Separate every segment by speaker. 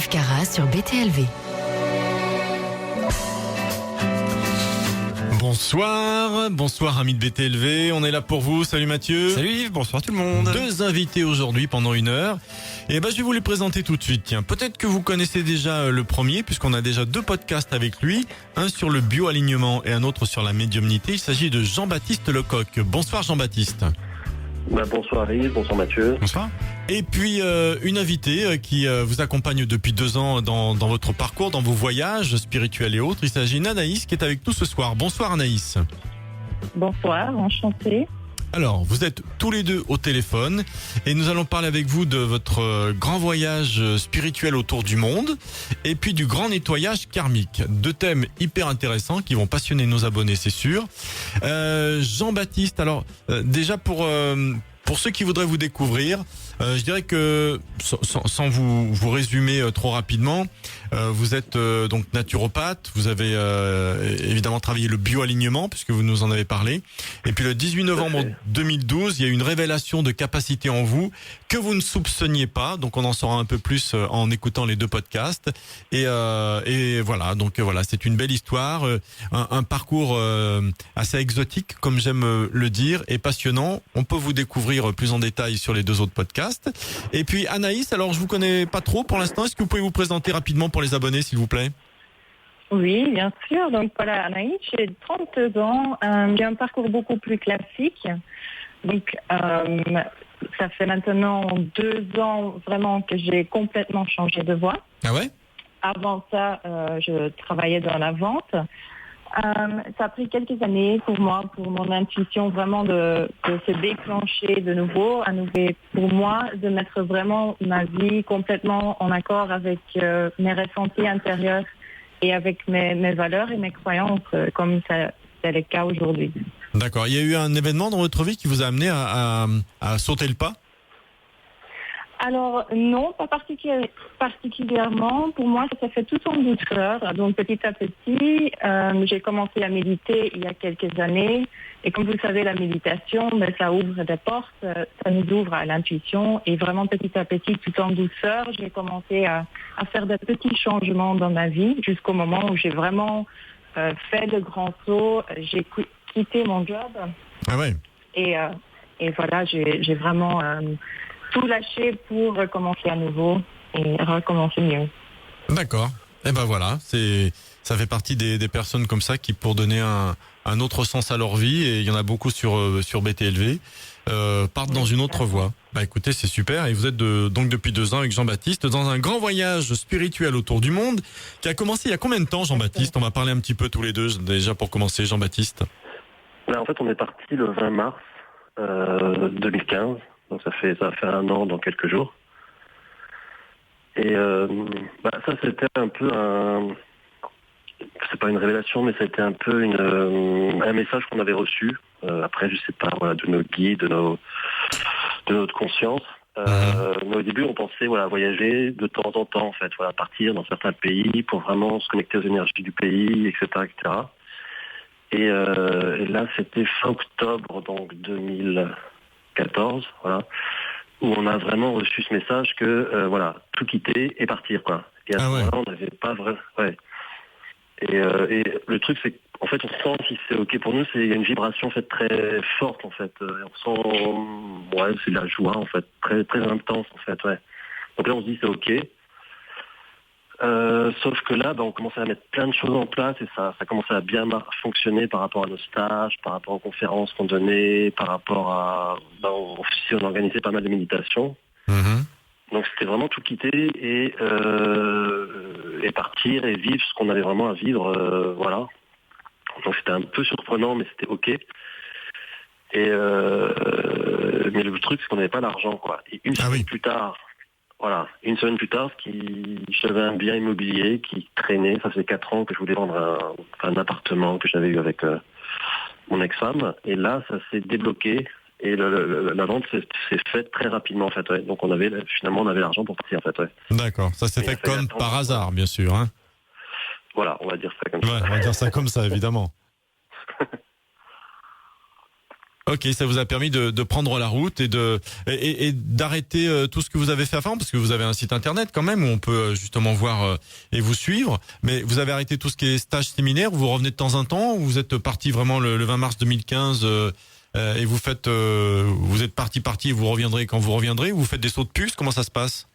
Speaker 1: Yves Cara sur BTLV.
Speaker 2: Bonsoir amis de BTLV, on est là pour vous. Salut Mathieu.
Speaker 3: Salut Yves, bonsoir tout le monde.
Speaker 2: 2 invités aujourd'hui pendant 1 heure. Et je vais vous les présenter tout de suite. Tiens, peut-être que vous connaissez déjà le premier, puisqu'on a déjà 2 podcasts avec lui. Un sur le bioalignement et un autre sur la médiumnité. Il s'agit de Jean-Baptiste Lecoq. Bonsoir Jean-Baptiste.
Speaker 4: Bonsoir Yves, bonsoir Mathieu.
Speaker 2: Bonsoir. Et puis une invitée qui vous accompagne depuis 2 ans dans votre parcours, dans vos voyages spirituels et autres. Il s'agit d'Anaïs qui est avec nous ce soir. Bonsoir Anaïs.
Speaker 5: Bonsoir, enchantée.
Speaker 2: Alors, vous êtes tous les deux au téléphone et nous allons parler avec vous de votre grand voyage spirituel autour du monde et puis du grand nettoyage karmique. 2 thèmes hyper intéressants qui vont passionner nos abonnés, c'est sûr. Jean-Baptiste, alors déjà pour ceux qui voudraient vous découvrir, je dirais que sans vous résumer trop rapidement, vous êtes donc naturopathe, vous avez évidemment travaillé le bioalignement puisque vous nous en avez parlé. Et puis le 18 novembre 2012, il y a eu une révélation de capacité en vous que vous ne soupçonniez pas. Donc on en saura un peu plus en écoutant les 2 podcasts. Et voilà, donc voilà, c'est une belle histoire, un parcours assez exotique comme j'aime le dire et passionnant. On peut vous découvrir plus en détail sur les 2 autres podcasts. Et puis Anaïs, alors je vous connais pas trop pour l'instant. Est-ce que vous pouvez vous présenter rapidement pour les abonnés, s'il vous plaît?
Speaker 5: Oui, bien sûr. Donc voilà, Anaïs, j'ai 32 ans. J'ai un parcours beaucoup plus classique. Donc ça fait maintenant 2 ans vraiment que j'ai complètement changé de voie.
Speaker 2: Ah ouais?
Speaker 5: Avant ça, je travaillais dans la vente. Ça a pris quelques années pour moi, pour mon intuition vraiment de se déclencher de nouveau, pour moi, de mettre vraiment ma vie complètement en accord avec mes ressentis intérieurs et avec mes valeurs et mes croyances, comme c'est le cas aujourd'hui.
Speaker 2: D'accord. Il y a eu un événement dans votre vie qui vous a amené à sauter le pas?
Speaker 5: Alors non, pas particulièrement. Pour moi, ça s'est fait tout en douceur. Donc petit à petit, j'ai commencé à méditer il y a quelques années. Et comme vous le savez, la méditation, ça ouvre des portes, ça nous ouvre à l'intuition. Et vraiment petit à petit, tout en douceur, j'ai commencé à faire des petits changements dans ma vie jusqu'au moment où j'ai vraiment fait le grand saut. J'ai quitté mon job.
Speaker 2: Ah ouais.
Speaker 5: Et voilà, j'ai vraiment tout lâché pour recommencer à nouveau et recommencer mieux. D'accord.
Speaker 2: Et voilà, ça fait partie des personnes comme ça qui, pour donner un autre sens à leur vie, et il y en a beaucoup sur BTLV, partent dans une autre voie. Écoutez, c'est super. Et vous êtes donc depuis 2 ans avec Jean-Baptiste dans un grand voyage spirituel autour du monde qui a commencé il y a combien de temps, Jean-Baptiste? On va parler un petit peu tous les 2 déjà pour commencer, Jean-Baptiste.
Speaker 4: En fait, on est parti le 20 mars 2015. Donc ça fait 1 an dans quelques jours. Et ça c'était un peu c'est pas une révélation, mais c'était un peu un message qu'on avait reçu. Après, je sais pas, de nos guides, de notre conscience. Mais au début, on pensait voyager de temps en temps, en fait, partir dans certains pays pour vraiment se connecter aux énergies du pays, etc., etc. Et là, c'était fin octobre, donc 2014, où on a vraiment reçu ce message que tout quitter et partir, quoi. Et à ce moment-là, on n'avait pas vrai. Ouais. Et le truc, c'est qu'en fait, on sent si c'est ok pour nous, il y a une vibration en fait très forte, en fait. On sent, c'est de la joie, en fait, très très intense, en fait, ouais. Donc là, on se dit c'est ok. Sauf que là, on commençait à mettre plein de choses en place et ça commençait à bien fonctionner par rapport à nos stages, par rapport aux conférences qu'on donnait, par rapport à... on organisait pas mal de méditations. Donc c'était vraiment tout quitter et partir et vivre ce qu'on avait vraiment à vivre, voilà. Donc c'était un peu surprenant, mais c'était ok. Mais le truc, c'est qu'on n'avait pas l'argent, quoi. Et une semaine plus tard, j'avais un bien immobilier qui traînait. Ça faisait 4 ans que je voulais vendre un appartement que j'avais eu avec mon ex-femme. Et là, ça s'est débloqué. Et la vente s'est faite très rapidement, en fait. Ouais. Donc on avait l'argent pour partir, en fait. Ouais.
Speaker 2: D'accord. Ça s'est fait comme par hasard, bien sûr. Hein.
Speaker 4: Voilà, on va dire ça comme ça.
Speaker 2: On va dire ça comme ça, évidemment. Ok, ça vous a permis de prendre la route et d'arrêter tout ce que vous avez fait avant, parce que vous avez un site internet quand même où on peut justement voir et vous suivre. Mais vous avez arrêté tout ce qui est stage séminaire, vous revenez de temps en temps, ou vous êtes parti vraiment le 20 mars 2015 et vous êtes parti et vous reviendrez quand vous reviendrez, ou vous faites des sauts de puce, comment ça se passe?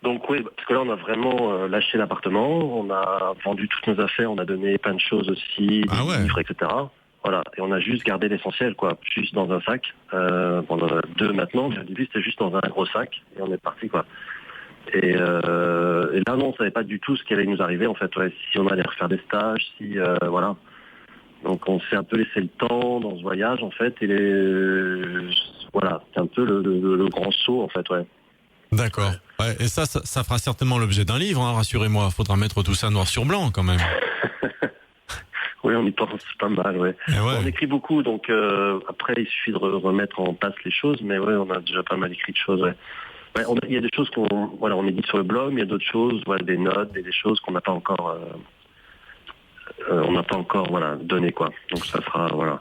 Speaker 4: Donc oui, parce que là on a vraiment lâché l'appartement, on a vendu toutes nos affaires, on a donné plein de choses aussi, des livres, etc. Voilà, et on a juste gardé l'essentiel, quoi, juste dans un sac. Pendant 2 maintenant, mais au début c'était juste dans un gros sac et on est parti, quoi. Et là non, on savait pas du tout ce qui allait nous arriver en fait, ouais, si on allait refaire des stages, si voilà. Donc on s'est un peu laissé le temps dans ce voyage en fait, et voilà, c'est un peu le grand saut en fait, ouais.
Speaker 2: D'accord. Ouais, et ça fera certainement l'objet d'un livre, hein, rassurez-moi. Il faudra mettre tout ça noir sur blanc quand même.
Speaker 4: Oui, on y pense pas mal, ouais.
Speaker 2: Ouais.
Speaker 4: On écrit beaucoup, donc après il suffit de remettre en place les choses, mais ouais, on a déjà pas mal écrit de choses, ouais. Ouais, il y a des choses on édite sur le blog, mais il y a d'autres choses, voilà, des notes, des choses qu'on n'a pas encore, voilà, donné, quoi. Donc ça sera, voilà.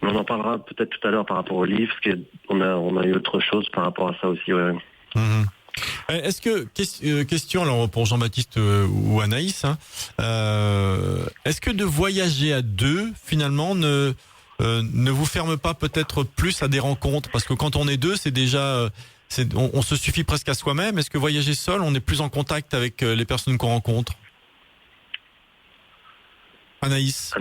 Speaker 4: Mais on en parlera peut-être tout à l'heure par rapport au livre, parce qu'on a eu autre chose par rapport à ça aussi, ouais.
Speaker 2: Mmh. Est-ce que question alors pour Jean-Baptiste ou Anaïs, hein, est-ce que de voyager à deux finalement ne vous ferme pas peut-être plus à des rencontres, parce que quand on est deux, c'est déjà on se suffit presque à soi-même. Est-ce que voyager seul, on est plus en contact avec les personnes qu'on rencontre? Anaïs.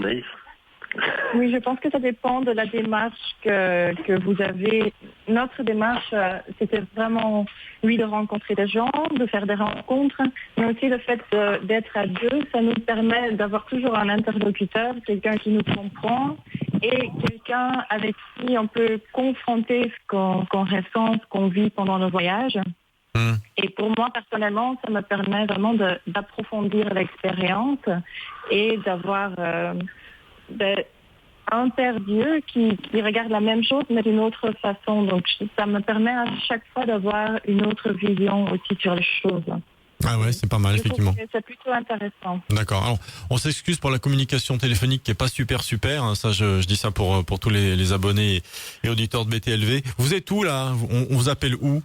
Speaker 5: Oui, je pense que ça dépend de la démarche que vous avez. Notre démarche, c'était vraiment, oui, de rencontrer des gens, de faire des rencontres, mais aussi le fait d'être à deux, ça nous permet d'avoir toujours un interlocuteur, quelqu'un qui nous comprend et quelqu'un avec qui on peut confronter ce qu'on ressent, ce qu'on vit pendant le voyage. Et pour moi, personnellement, ça me permet vraiment d'approfondir l'expérience et d'avoir un père Dieu qui regarde la même chose mais d'une autre façon. Donc ça me permet à chaque fois d'avoir une autre vision aussi sur les choses.
Speaker 2: Ah ouais, c'est pas mal, effectivement.
Speaker 5: C'est plutôt intéressant.
Speaker 2: D'accord. Alors, on s'excuse pour la communication téléphonique qui est pas super. Hein. Ça, je dis ça pour tous les abonnés et auditeurs de BTLV. Vous êtes où là? On vous appelle où?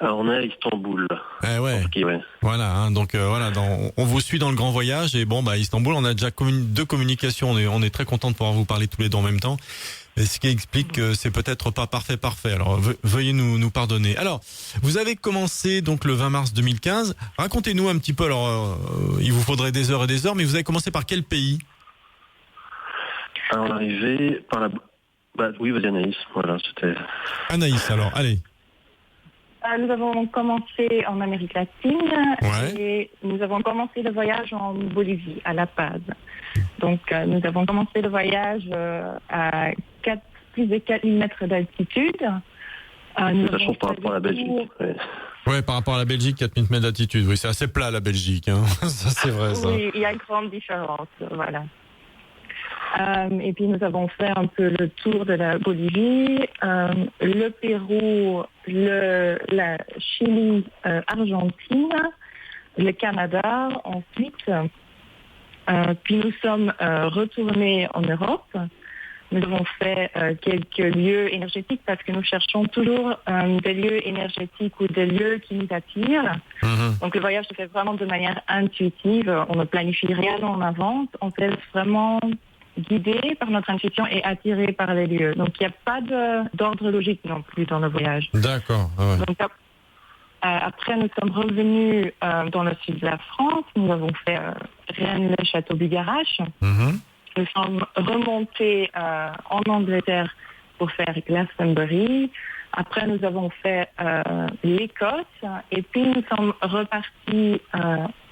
Speaker 4: Alors, on est à Istanbul.
Speaker 2: Ouais.
Speaker 4: Ski, ouais.
Speaker 2: Voilà. Hein, donc voilà, on vous suit dans le grand voyage et bon, Istanbul, on a déjà 2 communications. On est très content de pouvoir vous parler tous les deux en même temps. Et ce qui explique que c'est peut-être pas parfait. Alors veuillez nous pardonner. Alors, vous avez commencé donc le 20 mars 2015. Racontez-nous un petit peu. Alors, il vous faudrait des heures et des heures, mais vous avez commencé par quel pays?
Speaker 4: Alors, on est arrivé par la... oui, vas-y Anaïs. Voilà, c'était...
Speaker 2: Anaïs, alors, allez.
Speaker 5: Nous avons commencé en Amérique latine et nous avons commencé le voyage en Bolivie, à La Paz. Donc, nous avons commencé le voyage à plus de 4000 mètres d'altitude.
Speaker 4: Ça change par rapport à la Belgique.
Speaker 2: Ouais, par rapport à la Belgique, 4000 mètres d'altitude. Oui, c'est assez plat la Belgique. Hein. Ça, c'est vrai, ça.
Speaker 5: Oui, il y a une grande différence. Voilà. Et puis nous avons fait un peu le tour de la Bolivie, le Pérou, la Chili, Argentine, le Canada ensuite. Puis nous sommes retournés en Europe. Nous avons fait quelques lieux énergétiques parce que nous cherchons toujours des lieux énergétiques ou des lieux qui nous attirent. Donc le voyage se fait vraiment de manière intuitive. On ne planifie rien en avance. On se laisse vraiment guidé par notre intuition et attiré par les lieux. Donc il n'y a pas d'ordre logique non plus dans le voyage.
Speaker 2: D'accord. Ah ouais.
Speaker 5: Donc, après, nous sommes revenus dans le sud de la France. Nous avons fait Rennes, le château Bugarache. Nous sommes remontés en Angleterre pour faire Glastonbury. Après, nous avons fait l'Écosse. Et puis, nous sommes repartis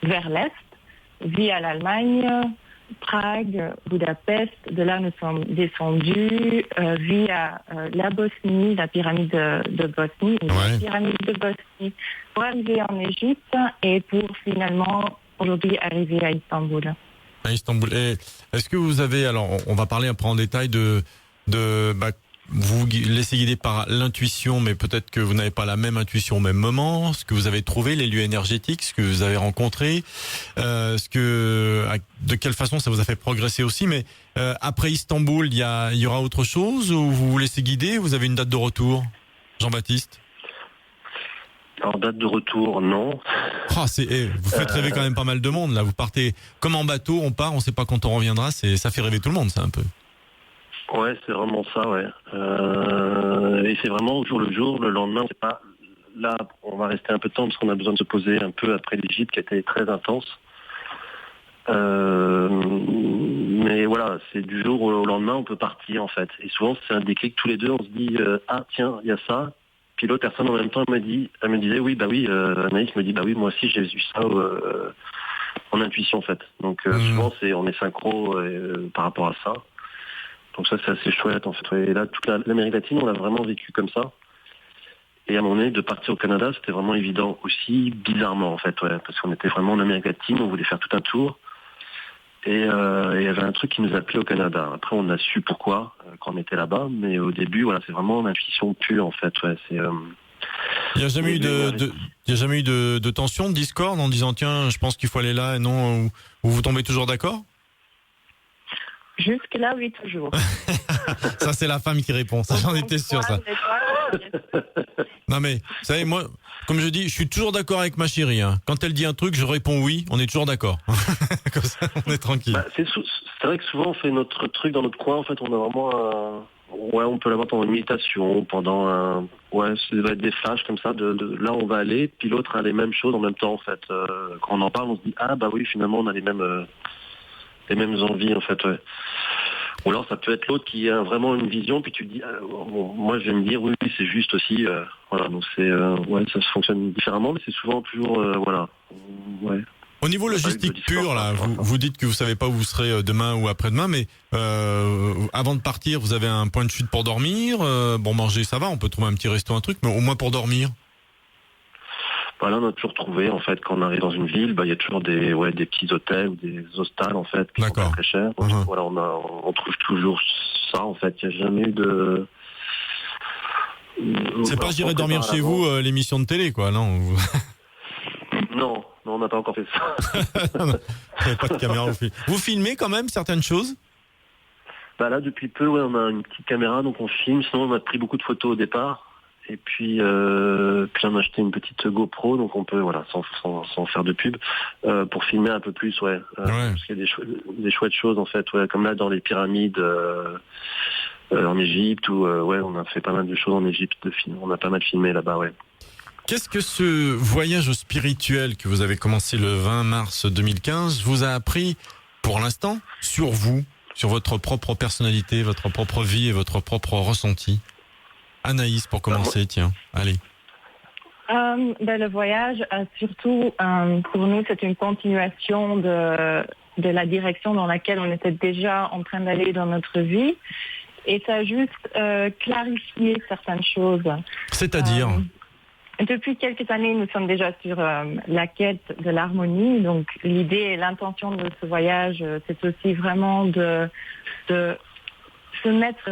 Speaker 5: vers l'Est, via l'Allemagne, Prague, Budapest. De là, nous sommes descendus via la Bosnie, la pyramide de Bosnie, la pyramide de Bosnie, pour arriver en Égypte et pour finalement, aujourd'hui, arriver à Istanbul.
Speaker 2: À Istanbul. Et est-ce que vous avez, alors on va parler après en détail de vous vous laissez guider par l'intuition, mais peut-être que vous n'avez pas la même intuition au même moment. Ce que vous avez trouvé, les lieux énergétiques, ce que vous avez rencontré, de quelle façon ça vous a fait progresser aussi. Mais après Istanbul, il y aura autre chose ou vous vous laissez guider? Vous avez une date de retour, Jean-Baptiste?
Speaker 4: Alors, date de retour, non.
Speaker 2: Vous faites rêver quand même pas mal de monde là. Vous partez comme en bateau, on part, on sait pas quand on reviendra. Ça fait rêver tout le monde, ça un peu.
Speaker 4: Ouais, c'est vraiment ça, ouais. Et c'est vraiment au jour le jour. Le lendemain, c'est pas là. On va rester un peu de temps parce qu'on a besoin de se poser un peu après l'Égypte qui a été très intense. Mais voilà, c'est du jour au lendemain, on peut partir en fait. Et souvent, c'est un déclic tous les deux. On se dit ah tiens, il y a ça. Puis l'autre personne en même temps, elle me disait oui, Anaïs me dit bah oui, moi aussi j'ai vu ça en intuition en fait. Donc souvent on est synchro par rapport à ça. Donc ça c'est assez chouette en fait. Et là toute l'Amérique latine on l'a vraiment vécu comme ça. Et à un moment donné de partir au Canada c'était vraiment évident aussi bizarrement en fait, ouais, parce qu'on était vraiment en Amérique latine, on voulait faire tout un tour. Et il y avait un truc qui nous appelait au Canada. Après, on a su pourquoi quand on était là-bas, mais au début, voilà, c'est vraiment une intuition pure en fait. Ouais, c'est.
Speaker 2: Il n'y a jamais eu de tension, de discorde en disant tiens, je pense qu'il faut aller là et non, ou vous tombez toujours d'accord?
Speaker 5: Jusque-là, oui, toujours.
Speaker 2: Ça, c'est la femme qui répond. Ça, j'en étais sûr, ça. Non, mais, vous savez, moi, comme je dis, je suis toujours d'accord avec ma chérie. Hein. Quand elle dit un truc, je réponds oui, on est toujours d'accord. Comme ça, on est tranquille.
Speaker 4: Bah, c'est vrai que souvent, on fait notre truc dans notre coin. En fait, on a vraiment ouais, on peut l'avoir pendant une méditation, pendant ouais, ça va être des flashs comme ça, de là, on va aller, puis l'autre a les mêmes choses en même temps, en fait. Quand on en parle, on se dit, ah, bah oui, finalement, on a les mêmes envies, en fait, ouais. Ou alors ça peut être l'autre qui a vraiment une vision, puis tu te dis, bon, moi je vais me dire, oui, c'est juste aussi, voilà, donc c'est, ouais, ça se fonctionne différemment, mais c'est souvent toujours, voilà, ouais.
Speaker 2: Au niveau logistique pur, là, vous dites que vous savez pas où vous serez demain ou après-demain, mais avant de partir, vous avez un point de chute pour dormir. Bon, manger, ça va, on peut trouver un petit resto, un truc, mais au moins pour dormir.
Speaker 4: Bah là, on a toujours trouvé, en fait, quand on arrive dans une ville, bah il y a toujours des petits hôtels ou des hostals, en fait, qui sont pas très chers. Donc, voilà, on trouve toujours ça, en fait. Il n'y a jamais eu de.
Speaker 2: C'est pas j'irai dormir chez vous, l'émission de télé, quoi, non?
Speaker 4: Non, on n'a pas encore fait ça.
Speaker 2: Il n'y a pas de caméra. Vous filmez quand même certaines choses?
Speaker 4: Bah là, depuis peu, ouais, on a une petite caméra, donc on filme. Sinon, on a pris beaucoup de photos au départ. Et puis on a acheté une petite GoPro, donc on peut, voilà, sans faire de pub, pour filmer un peu plus, ouais. Parce qu'il y a des chouettes choses, en fait, ouais, comme là, dans les pyramides en Égypte, où, ouais, on a fait pas mal de choses en Égypte, on a pas mal filmé là-bas, ouais.
Speaker 2: Qu'est-ce que ce voyage spirituel que vous avez commencé le 20 mars 2015 vous a appris, pour l'instant, sur vous, sur votre propre personnalité, votre propre vie et votre propre ressenti? Anaïs, pour commencer, tiens, allez.
Speaker 5: Le voyage, surtout, pour nous, c'est une continuation de la direction dans laquelle on était déjà en train d'aller dans notre vie. Et ça a juste clarifié certaines choses.
Speaker 2: C'est-à-dire
Speaker 5: depuis quelques années, nous sommes déjà sur la quête de l'harmonie. Donc, l'idée et l'intention de ce voyage, c'est aussi vraiment de se mettre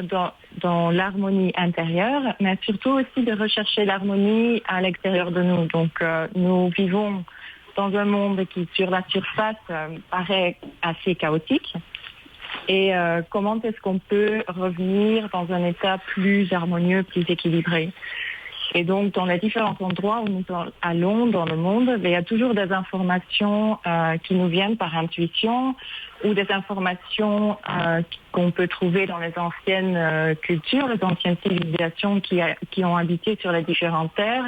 Speaker 5: dans l'harmonie intérieure, mais surtout aussi de rechercher l'harmonie à l'extérieur de nous. Donc, nous vivons dans un monde qui, sur la surface, paraît assez chaotique. Et comment est-ce qu'on peut revenir dans un état plus harmonieux, plus équilibré? Et donc, dans les différents endroits où nous allons dans le monde, il y a toujours des informations qui nous viennent par intuition ou des informations qu'on peut trouver dans les anciennes cultures, les anciennes civilisations qui ont habité sur les différentes terres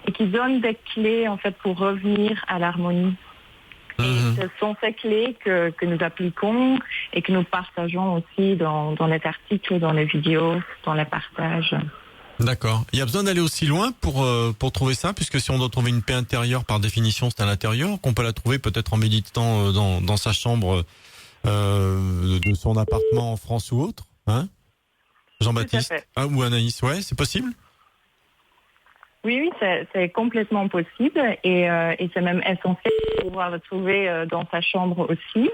Speaker 5: et qui donnent des clés, en fait, pour revenir à l'harmonie. Et ce sont ces clés que nous appliquons et que nous partageons aussi dans les articles, dans les vidéos, dans les partages.
Speaker 2: D'accord. Il y a besoin d'aller aussi loin pour trouver ça, puisque si on doit trouver une paix intérieure, par définition, c'est à l'intérieur, qu'on peut la trouver peut-être en méditant dans sa chambre de son appartement en France ou autre, hein, Jean-Baptiste? Ou Anaïs, ouais, c'est possible?
Speaker 5: Oui, c'est complètement possible et c'est même essentiel de pouvoir le trouver dans sa chambre aussi.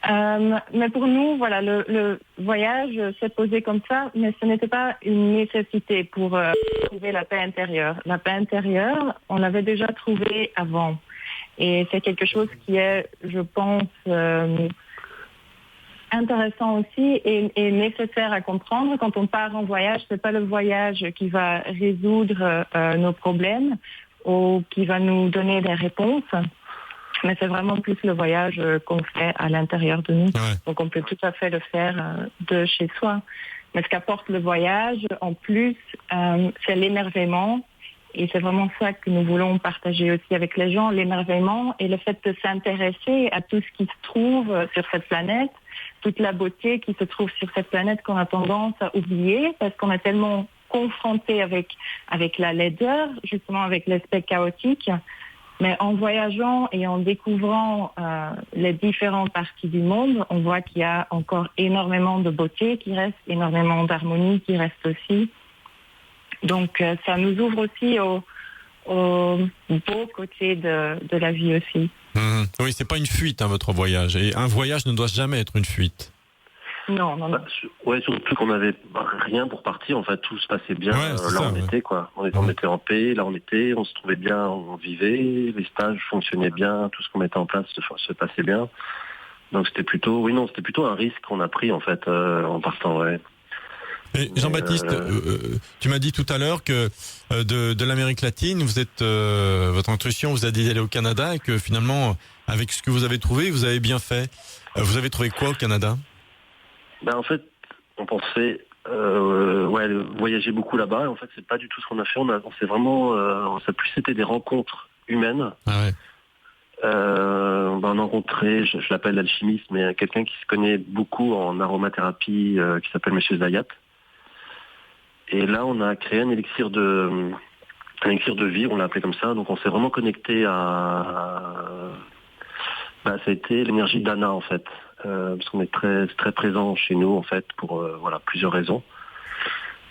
Speaker 5: Mais pour nous, voilà, le voyage s'est posé comme ça, mais ce n'était pas une nécessité pour trouver la paix intérieure. La paix intérieure, on l'avait déjà trouvée avant. Et c'est quelque chose qui est, je pense, intéressant aussi et nécessaire à comprendre. Quand on part en voyage, c'est pas le voyage qui va résoudre nos problèmes ou qui va nous donner des réponses. Mais c'est vraiment plus le voyage qu'on fait à l'intérieur de nous.
Speaker 2: Ouais.
Speaker 5: Donc on peut tout à fait le faire de chez soi. Mais ce qu'apporte le voyage, en plus, c'est l'émerveillement. Et c'est vraiment ça que nous voulons partager aussi avec les gens, l'émerveillement et le fait de s'intéresser à tout ce qui se trouve sur cette planète, toute la beauté qui se trouve sur cette planète qu'on a tendance à oublier parce qu'on est tellement confronté avec la laideur, justement avec l'aspect chaotique. Mais en voyageant et en découvrant les différentes parties du monde, on voit qu'il y a encore énormément de beauté qui reste, énormément d'harmonie qui reste aussi. Donc ça nous ouvre aussi au beau côté de la vie aussi.
Speaker 2: Oui, c'est pas une fuite, votre voyage. Et un voyage ne doit jamais être une fuite.
Speaker 5: Non.
Speaker 4: Ouais, surtout qu'on n'avait rien pour partir. En fait, tout se passait bien.
Speaker 2: Ouais,
Speaker 4: on était quoi. On était en paix. Là, on se trouvait bien. On vivait. Les stages fonctionnaient bien. Tout ce qu'on mettait en place se passait bien. Donc c'était plutôt un risque qu'on a pris en fait en partant. Ouais.
Speaker 2: Et Jean-Baptiste, tu m'as dit tout à l'heure que de l'Amérique latine, votre intuition vous a dit d'aller au Canada et que finalement, avec ce que vous avez trouvé, vous avez bien fait. Vous avez trouvé quoi au Canada ?
Speaker 4: En fait, on pensait voyager beaucoup là-bas. Et en fait, c'est pas du tout ce qu'on a fait. On s'est vraiment, ça a plus été des rencontres humaines.
Speaker 2: Ah ouais.
Speaker 4: On a rencontré, je l'appelle l'alchimiste, mais quelqu'un qui se connaît beaucoup en aromathérapie, qui s'appelle Monsieur Zayat. Et là, on a créé un élixir de vie, on l'a appelé comme ça. Donc, on s'est vraiment connecté ça a été l'énergie d'Anna, en fait. Parce qu'on est très, très présent chez nous, en fait, pour plusieurs raisons.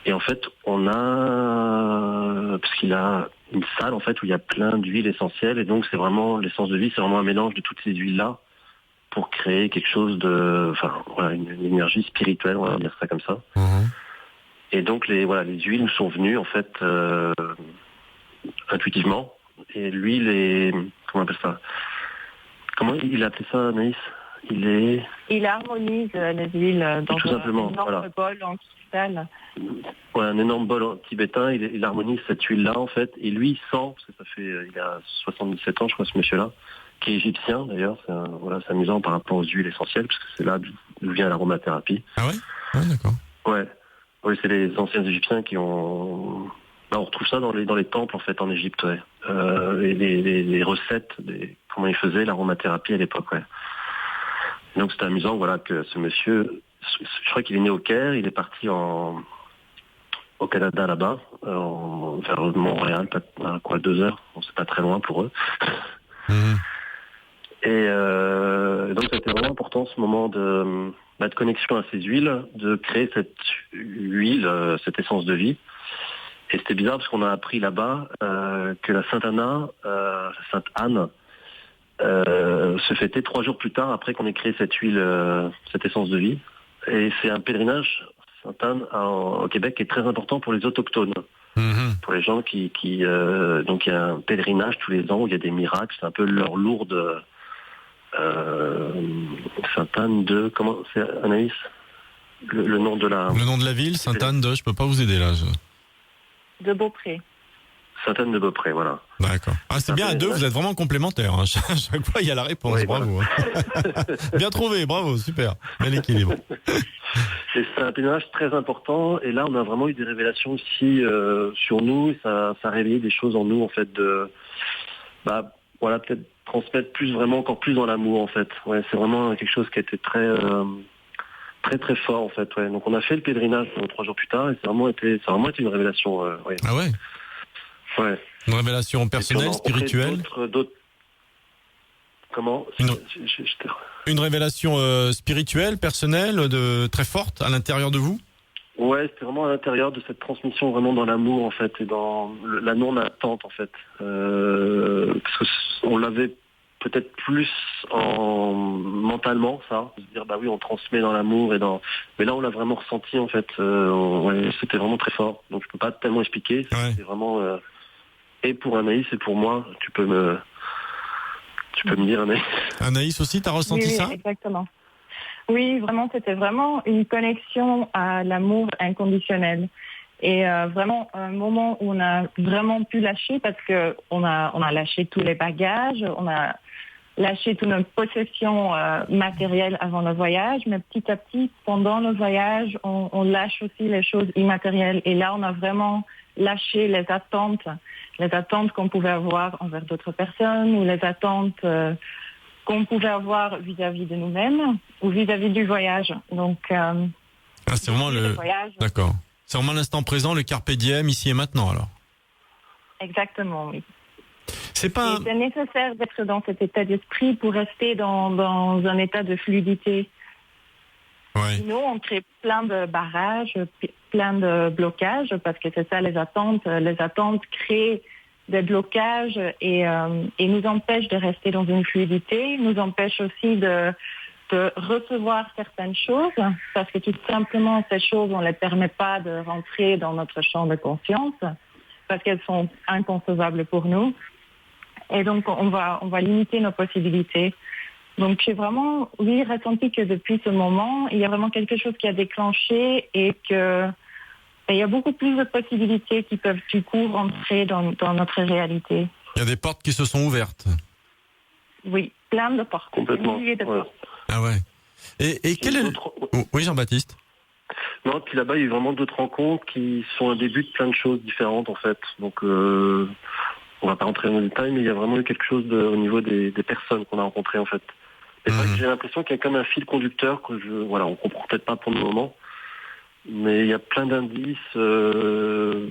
Speaker 4: Et en fait, parce qu'il a une salle, en fait, où il y a plein d'huiles essentielles. Et donc, c'est vraiment, l'essence de vie, c'est vraiment un mélange de toutes ces huiles-là pour créer quelque chose une énergie spirituelle, on va dire ça comme ça. Et donc les huiles nous sont venues en fait intuitivement. Et l'huile comment on appelle ça ? Comment il a appelé ça, Anaïs ?
Speaker 5: Il harmonise les huiles dans un énorme bol en cristal.
Speaker 4: Ouais, un énorme bol tibétain. Il harmonise cette huile-là en fait. Et lui, il sent, parce que il a 77 ans, je crois, ce monsieur-là, qui est égyptien d'ailleurs. C'est amusant par rapport aux huiles essentielles, parce que c'est là d'où vient l'aromathérapie.
Speaker 2: Ah ouais ? Ouais, d'accord.
Speaker 4: Ouais. Oui, c'est les anciens Égyptiens qui ont... on retrouve ça dans les temples, en fait, en Égypte, ouais. Et les recettes, comment ils faisaient l'aromathérapie à l'époque, ouais. Donc, c'était amusant, que ce monsieur... Je crois qu'il est né au Caire, il est parti au Canada, là-bas, vers Montréal, 2 heures. Bon, c'est pas très loin pour eux. Et donc, c'était vraiment important, ce moment de connexion à ces huiles, de créer cette huile, cette essence de vie. Et c'était bizarre parce qu'on a appris là-bas que la Sainte Anne, se fêtait 3 jours plus tard après qu'on ait créé cette huile, cette essence de vie. Et c'est un pèlerinage, Sainte Anne, au Québec, qui est très important pour les autochtones. Pour les gens donc il y a un pèlerinage tous les ans où il y a des miracles, c'est un peu leur lourde... Sainte-Anne de... Comment c'est, Anaïs ? Le nom de la...
Speaker 2: Le nom de la ville, Sainte-Anne de... Je peux pas vous aider là.
Speaker 5: De Beaupré.
Speaker 4: Sainte-Anne de Beaupré, voilà.
Speaker 2: D'accord. Ah, c'est bien à deux, vous êtes vraiment complémentaires. Hein. Chaque fois, il y a la réponse. Oui, bravo. Voilà. Bien trouvé, bravo, super. Bel équilibre.
Speaker 4: C'est un pèlerinage très important. Et là, on a vraiment eu des révélations aussi sur nous. Ça a réveillé des choses en nous, en fait, peut-être transmettre encore plus dans l'amour en fait. Ouais, c'est vraiment quelque chose qui a été très très très fort en fait. Ouais. Donc on a fait le pèlerinage 3 jours plus tard et ça a vraiment été une révélation. Ouais.
Speaker 2: Ah ouais.
Speaker 4: Ouais.
Speaker 2: Une révélation personnelle, spirituelle.
Speaker 4: D'autres. Comment
Speaker 2: Une révélation spirituelle, personnelle, très forte à l'intérieur de vous.
Speaker 4: Ouais, c'était vraiment à l'intérieur de cette transmission, vraiment dans l'amour en fait et dans la non-attente en fait. Parce qu'on l'avait peut-être plus mentalement, ça. Se dire, bah oui, on transmet dans l'amour mais là, on l'a vraiment ressenti, en fait. Ouais, c'était vraiment très fort. Donc, je peux pas tellement expliquer.
Speaker 2: Ouais.
Speaker 4: C'est vraiment, et pour Anaïs et pour moi, tu peux me dire, Anaïs.
Speaker 2: Anaïs aussi, t'as ressenti
Speaker 5: Oui,
Speaker 2: ça?
Speaker 5: exactement. Oui, vraiment, c'était vraiment une connexion à l'amour inconditionnel. Et vraiment un moment où on a vraiment pu lâcher parce que on a lâché tous les bagages, on a lâché toutes nos possessions matérielles avant le voyage, mais petit à petit, pendant le voyage, on lâche aussi les choses immatérielles. Et là, on a vraiment lâché les attentes qu'on pouvait avoir envers d'autres personnes ou les attentes qu'on pouvait avoir vis-à-vis de nous-mêmes ou vis-à-vis du voyage. Donc,
Speaker 2: C'est vraiment
Speaker 5: voyage.
Speaker 2: D'accord. C'est vraiment l'instant présent, le carpe diem, ici et maintenant, alors.
Speaker 5: Exactement, oui.
Speaker 2: C'est pas.
Speaker 5: C'est nécessaire d'être dans cet état d'esprit pour rester dans un état de fluidité.
Speaker 2: Ouais.
Speaker 5: Sinon, on crée plein de barrages, plein de blocages, parce que c'est ça les attentes. Les attentes créent des blocages et nous empêchent de rester dans une fluidité, nous empêchent aussi de recevoir certaines choses, parce que tout simplement, ces choses, on ne les permet pas de rentrer dans notre champ de conscience, parce qu'elles sont inconcevables pour nous. Et donc, on va limiter nos possibilités. Donc, j'ai vraiment, oui, ressenti que depuis ce moment, il y a vraiment quelque chose qui a déclenché et que il y a beaucoup plus de possibilités qui peuvent du coup rentrer dans notre réalité.
Speaker 2: Il y a des portes qui se sont ouvertes.
Speaker 5: Oui, plein de portes.
Speaker 4: Complètement.
Speaker 5: Des milliers de portes.
Speaker 2: Ah ouais. Et quel est le... Oui, Jean-Baptiste.
Speaker 4: Non, puis là-bas, il y a eu vraiment d'autres rencontres qui sont un début de plein de choses différentes, en fait. Donc, on va pas rentrer dans le détail, mais il y a vraiment eu quelque chose au niveau des personnes qu'on a rencontrées, en fait. Et c'est vrai que j'ai l'impression qu'il y a comme un fil conducteur que on comprend peut-être pas pour le moment, mais il y a plein d'indices, sur le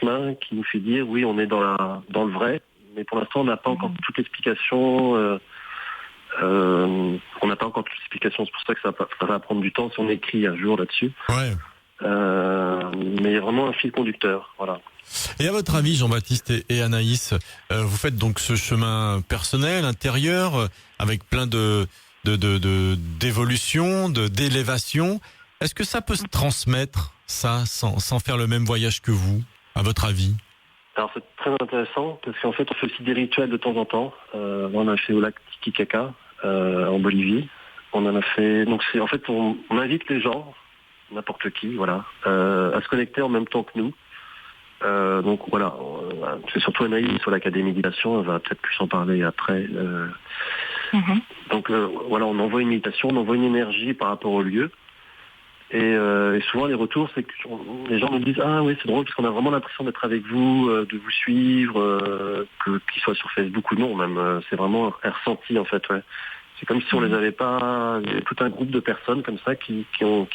Speaker 4: chemin qui nous fait dire oui, on est dans le vrai, mais pour l'instant, on n'a pas encore toute l'explication. On n'a pas encore toute l'explication, c'est pour ça que ça va prendre du temps si on écrit un jour là-dessus.
Speaker 2: Ouais.
Speaker 4: Mais il y a vraiment un fil conducteur, voilà.
Speaker 2: Et à votre avis, Jean-Baptiste et Anaïs, vous faites donc ce chemin personnel, intérieur, avec plein d'évolution, d'élévation. Est-ce que ça peut se transmettre, ça, sans faire le même voyage que vous, à votre avis?
Speaker 4: Alors c'est très intéressant, parce qu'en fait on fait aussi des rituels de temps en temps. On a fait au lac Titicaca, en Bolivie. On en a fait, donc c'est en fait on invite les gens, n'importe qui, voilà, à se connecter en même temps que nous. Donc voilà, c'est surtout Anaïs sur l'Académie méditation, elle va peut-être plus en parler après. Donc voilà, on envoie une méditation, on envoie une énergie par rapport au lieu. Et souvent les retours, c'est que les gens nous disent ah oui, c'est drôle parce qu'on a vraiment l'impression d'être avec vous, de vous suivre, qu'ils soient sur Facebook ou non même. C'est vraiment un ressenti en fait. Ouais. C'est comme si on les avait pas, il y a tout un groupe de personnes comme ça qui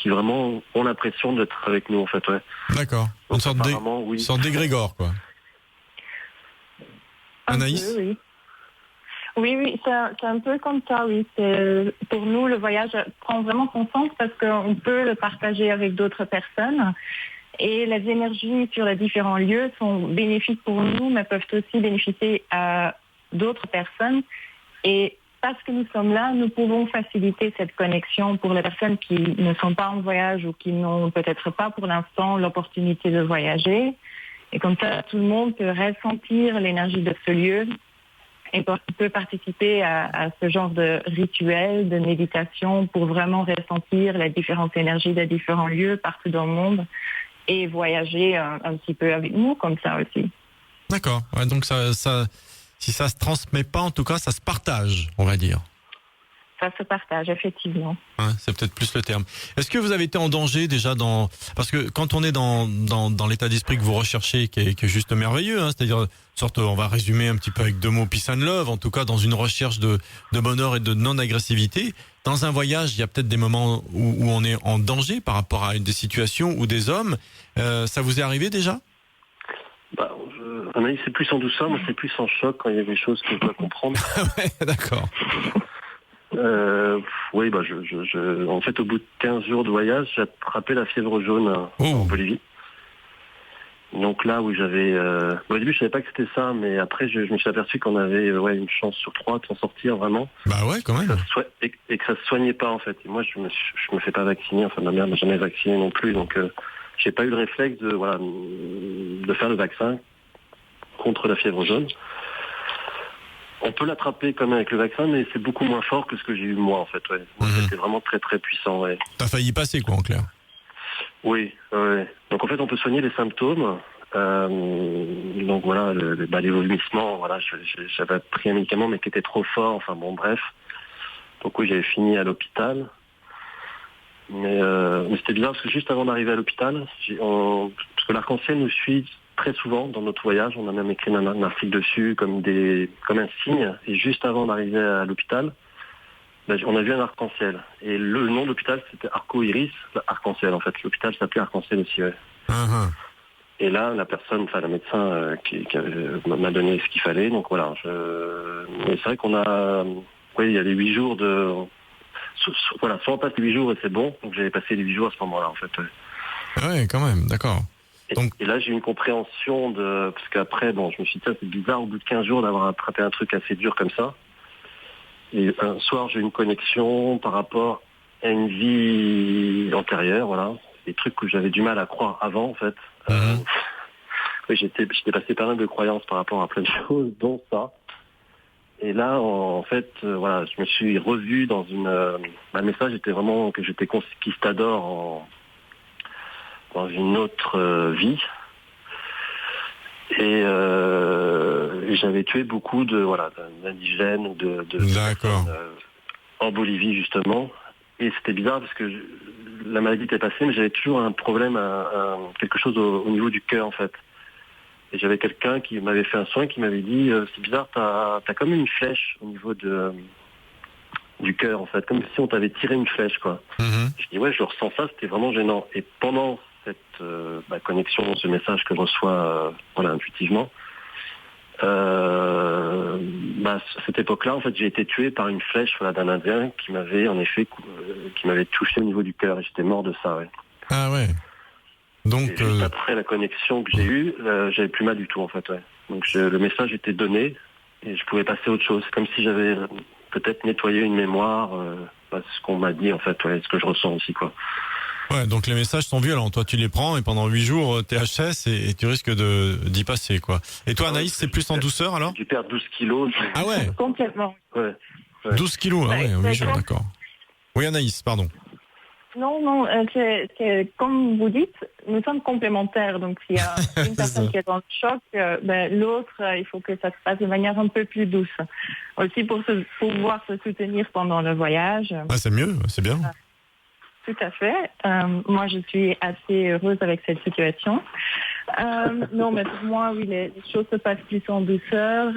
Speaker 4: vraiment ont l'impression d'être avec nous en fait. Ouais.
Speaker 2: D'accord.
Speaker 4: Donc,
Speaker 2: Une sorte d'égrégore quoi. Anaïs?
Speaker 5: Oui, c'est un peu comme ça, oui. Pour nous, le voyage prend vraiment son sens parce qu'on peut le partager avec d'autres personnes. Et les énergies sur les différents lieux sont bénéfiques pour nous, mais peuvent aussi bénéficier à d'autres personnes. Et parce que nous sommes là, nous pouvons faciliter cette connexion pour les personnes qui ne sont pas en voyage ou qui n'ont peut-être pas pour l'instant l'opportunité de voyager. Et comme ça, tout le monde peut ressentir l'énergie de ce lieu et peut participer à ce genre de rituel, de méditation pour vraiment ressentir les différentes énergies des différents lieux partout dans le monde et voyager un petit peu avec nous comme ça aussi.
Speaker 2: D'accord. Ouais, donc si ça se transmet pas, en tout cas, ça se partage, on va dire.
Speaker 5: Ça se partage, effectivement.
Speaker 2: Ouais, c'est peut-être plus le terme. Est-ce que vous avez été en danger déjà parce que quand on est dans l'état d'esprit que vous recherchez, qui est juste merveilleux, hein, c'est-à-dire une sorte, on va résumer un petit peu avec 2 mots, peace and love, en tout cas dans une recherche de bonheur et de non-agressivité. Dans un voyage, il y a peut-être des moments où on est en danger par rapport à des situations ou des hommes. Ça vous est arrivé déjà?
Speaker 4: Anaïs, c'est plus en douceur, moi c'est plus en choc quand il y a des choses que je dois comprendre.
Speaker 2: Ouais, d'accord.
Speaker 4: Oui, en fait, au bout de 15 jours de voyage, j'ai attrapé la fièvre jaune en Bolivie. Donc là où j'avais... au début, je savais pas que c'était ça, mais après, je me suis aperçu qu'on avait une chance sur 3 de s'en sortir, vraiment.
Speaker 2: Bah ouais, quand même.
Speaker 4: Et que ça se soignait pas, en fait. Et moi, je me fais pas vacciner. Enfin, ma mère m'a jamais vacciné non plus. Donc, j'ai pas eu le réflexe de faire le vaccin contre la fièvre jaune. On peut l'attraper quand même avec le vaccin, mais c'est beaucoup moins fort que ce que j'ai eu moi, en fait. Ouais. Moi, c'était vraiment très, très puissant, ouais.
Speaker 2: T'as failli passer, quoi, en clair.
Speaker 4: Oui, ouais. Donc en fait, on peut soigner les symptômes. Donc voilà, les vomissements, voilà, j'avais pris un médicament mais qui était trop fort, enfin bon, bref. Donc oui, j'avais fini à l'hôpital. Mais c'était bizarre parce que juste avant d'arriver à l'hôpital, parce que l'arc-en-ciel nous suit très souvent dans notre voyage, on a même écrit un article dessus comme un signe. Et juste avant d'arriver à l'hôpital, on a vu un arc-en-ciel. Et le nom de l'hôpital, c'était Arco-Iris, arc-en-ciel en fait. L'hôpital s'appelait Arc-en-ciel aussi, ouais.
Speaker 2: Uh-huh.
Speaker 4: Et là, la médecin qui m'a donné ce qu'il fallait. Donc voilà. Mais c'est vrai qu'on a... Oui, il y a les 8 jours de... Voilà, soit on passe les 8 jours et c'est bon. Donc j'avais passé les 8 jours à ce moment-là, en fait.
Speaker 2: Ouais, quand même, d'accord.
Speaker 4: Et là, j'ai eu une compréhension de... Parce qu'après, je me suis dit, c'est bizarre, au bout de 15 jours, d'avoir attrapé un truc assez dur comme ça. Et un soir, j'ai eu une connexion par rapport à une vie antérieure, voilà. Des trucs que j'avais du mal à croire avant, en fait. Oui, j'étais passé pas mal de croyances par rapport à plein de choses, dont ça. Et là, en fait, voilà, je me suis revu dans une... le message était vraiment que j'étais conquistador dans une autre vie. Et j'avais tué beaucoup d'indigènes, de
Speaker 2: D'accord.
Speaker 4: en Bolivie justement. Et c'était bizarre parce que la maladie était passée, mais j'avais toujours un problème, quelque chose au niveau du cœur en fait. Et j'avais quelqu'un qui m'avait fait un soin qui m'avait dit c'est bizarre, t'as comme une flèche au niveau du cœur en fait, comme si on t'avait tiré une flèche quoi. Je dis ouais, je ressens ça, c'était vraiment gênant. Et pendant cette connexion, ce message que je reçois intuitivement, cette époque-là, en fait, j'ai été tué par une flèche d'un Indien qui m'avait en effet qui m'avait touché au niveau du cœur et j'étais mort de ça. Ouais.
Speaker 2: Ah ouais. Donc
Speaker 4: et juste après la connexion que j'ai eue, j'avais plus mal du tout en fait. Ouais. Donc le message était donné et je pouvais passer à autre chose, comme si j'avais peut-être nettoyé une mémoire, ce qu'on m'a dit en fait, ce que je ressens aussi quoi.
Speaker 2: Ouais, donc les messages sont violents. Toi, tu les prends et pendant 8 jours, t'es HS et tu risques d'y passer, quoi. Et toi, Anaïs, c'est plus en douceur, alors?
Speaker 4: Tu perds 12 kilos.
Speaker 2: Ah ouais?
Speaker 5: Complètement.
Speaker 4: Ouais.
Speaker 2: 12 kilos, ah ouais, 8 jours, d'accord. Oui, Anaïs, pardon.
Speaker 5: Non, c'est comme vous dites, nous sommes complémentaires. Donc, s'il y a une personne qui est dans le choc, l'autre, il faut que ça se passe de manière un peu plus douce. Aussi pour pouvoir se soutenir pendant le voyage.
Speaker 2: Ah, c'est mieux, c'est bien.
Speaker 5: Tout à fait. Moi, je suis assez heureuse avec cette situation. Non, mais pour moi, oui, les choses se passent plus en douceur.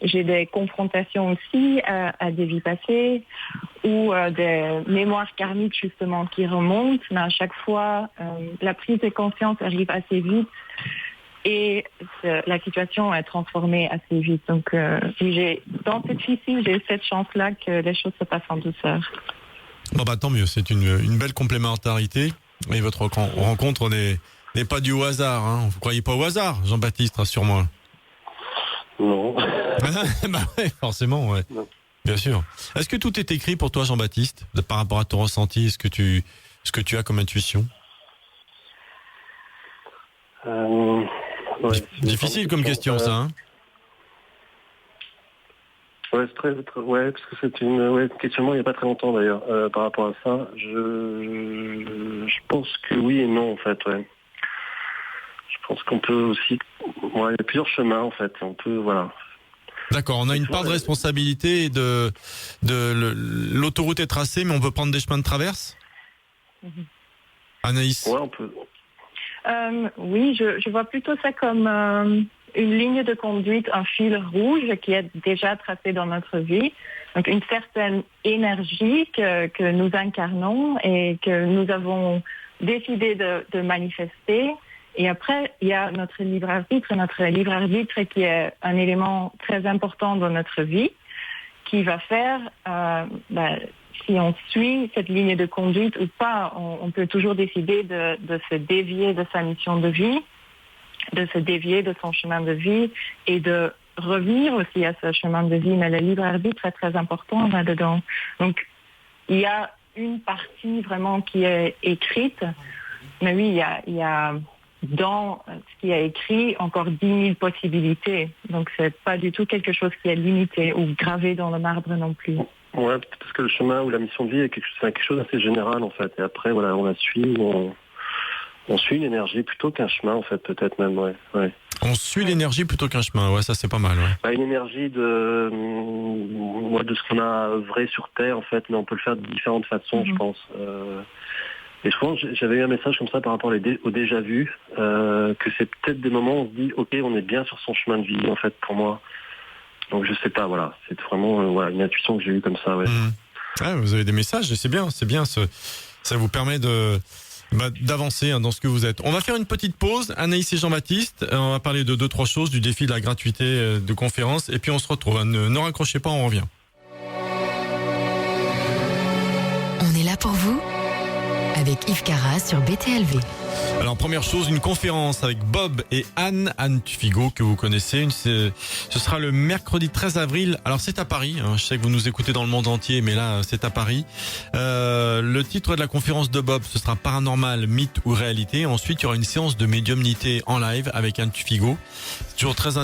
Speaker 5: J'ai des confrontations aussi à des vies passées ou des mémoires karmiques, justement, qui remontent. Mais à chaque fois, la prise de conscience arrive assez vite et la situation est transformée assez vite. Donc, dans cette vie-ci, j'ai eu cette chance-là que les choses se passent en douceur.
Speaker 2: Bon tant mieux, c'est une belle complémentarité et votre rencontre n'est pas due au hasard, hein. Vous croyez pas au hasard, Jean-Baptiste, rassure-moi.
Speaker 4: Non.
Speaker 2: Bah ouais, forcément, ouais. Non. Bien sûr. Est-ce que tout est écrit pour toi, Jean-Baptiste, par rapport à ton ressenti, ce que tu as comme intuition? Difficile comme question, ça, hein.
Speaker 4: Ouais, c'est très, parce que c'est une questionnement il n'y a pas très longtemps d'ailleurs par rapport à ça. Je pense que oui et non en fait. Ouais. Je pense qu'on peut aussi. Il y a plusieurs chemins en fait. On peut
Speaker 2: D'accord, on a une part de responsabilité de l'autoroute est tracée, mais on peut prendre des chemins de traverse. Anaïs.
Speaker 4: Ouais, on peut.
Speaker 5: Oui, je vois plutôt ça comme une ligne de conduite, un fil rouge qui est déjà tracé dans notre vie. Donc une certaine énergie que nous incarnons et que nous avons décidé de manifester. Et après, il y a notre libre arbitre. Notre libre arbitre qui est un élément très important dans notre vie, qui va faire, si on suit cette ligne de conduite ou pas, on peut toujours décider de se dévier de sa mission de vie. de se dévier de son chemin de vie et de revenir aussi à ce chemin de vie. Mais le libre arbitre est très important là-dedans. Donc, il y a une partie vraiment qui est écrite, mais oui, il y a dans ce qui est écrit encore 10 000 possibilités. Donc, c'est pas du tout quelque chose qui est limité ou gravé dans le marbre non plus.
Speaker 4: Ouais, parce que le chemin ou la mission de vie est quelque chose d'assez général en fait. Et après, voilà, on la suit, on suit une énergie plutôt qu'un chemin en fait, peut-être même, ouais.
Speaker 2: On suit l'énergie plutôt qu'un chemin, ouais, ça c'est pas mal. Ouais.
Speaker 4: Une énergie de ce qu'on a œuvré sur Terre en fait, mais on peut le faire de différentes façons, je pense. Et je pense, j'avais eu un message comme ça par rapport au déjà vu, que c'est peut-être des moments où on se dit, ok, on est bien sur son chemin de vie en fait pour moi. Donc je sais pas, voilà, c'est vraiment une intuition que j'ai eue comme ça. Ouais.
Speaker 2: Ouais, vous avez des messages, et c'est bien, ça vous permet d'avancer dans ce que vous êtes. On va faire une petite pause, Anaïs et Jean-Baptiste, on va parler de 2-3 choses, du défi de la gratuité de conférence, et puis on se retrouve. Ne raccrochez pas, on revient.
Speaker 1: On est là pour vous avec Yves Carras sur BTLV.
Speaker 2: Alors première chose, une conférence avec Bob et Anne Tufigo que vous connaissez. Ce sera le mercredi 13 avril. Alors c'est à Paris, je sais que vous nous écoutez dans le monde entier, mais là c'est à Paris. Le titre de la conférence de Bob, ce sera Paranormal, mythe ou réalité. Ensuite il y aura une séance de médiumnité en live avec Anne Tufigo. C'est toujours très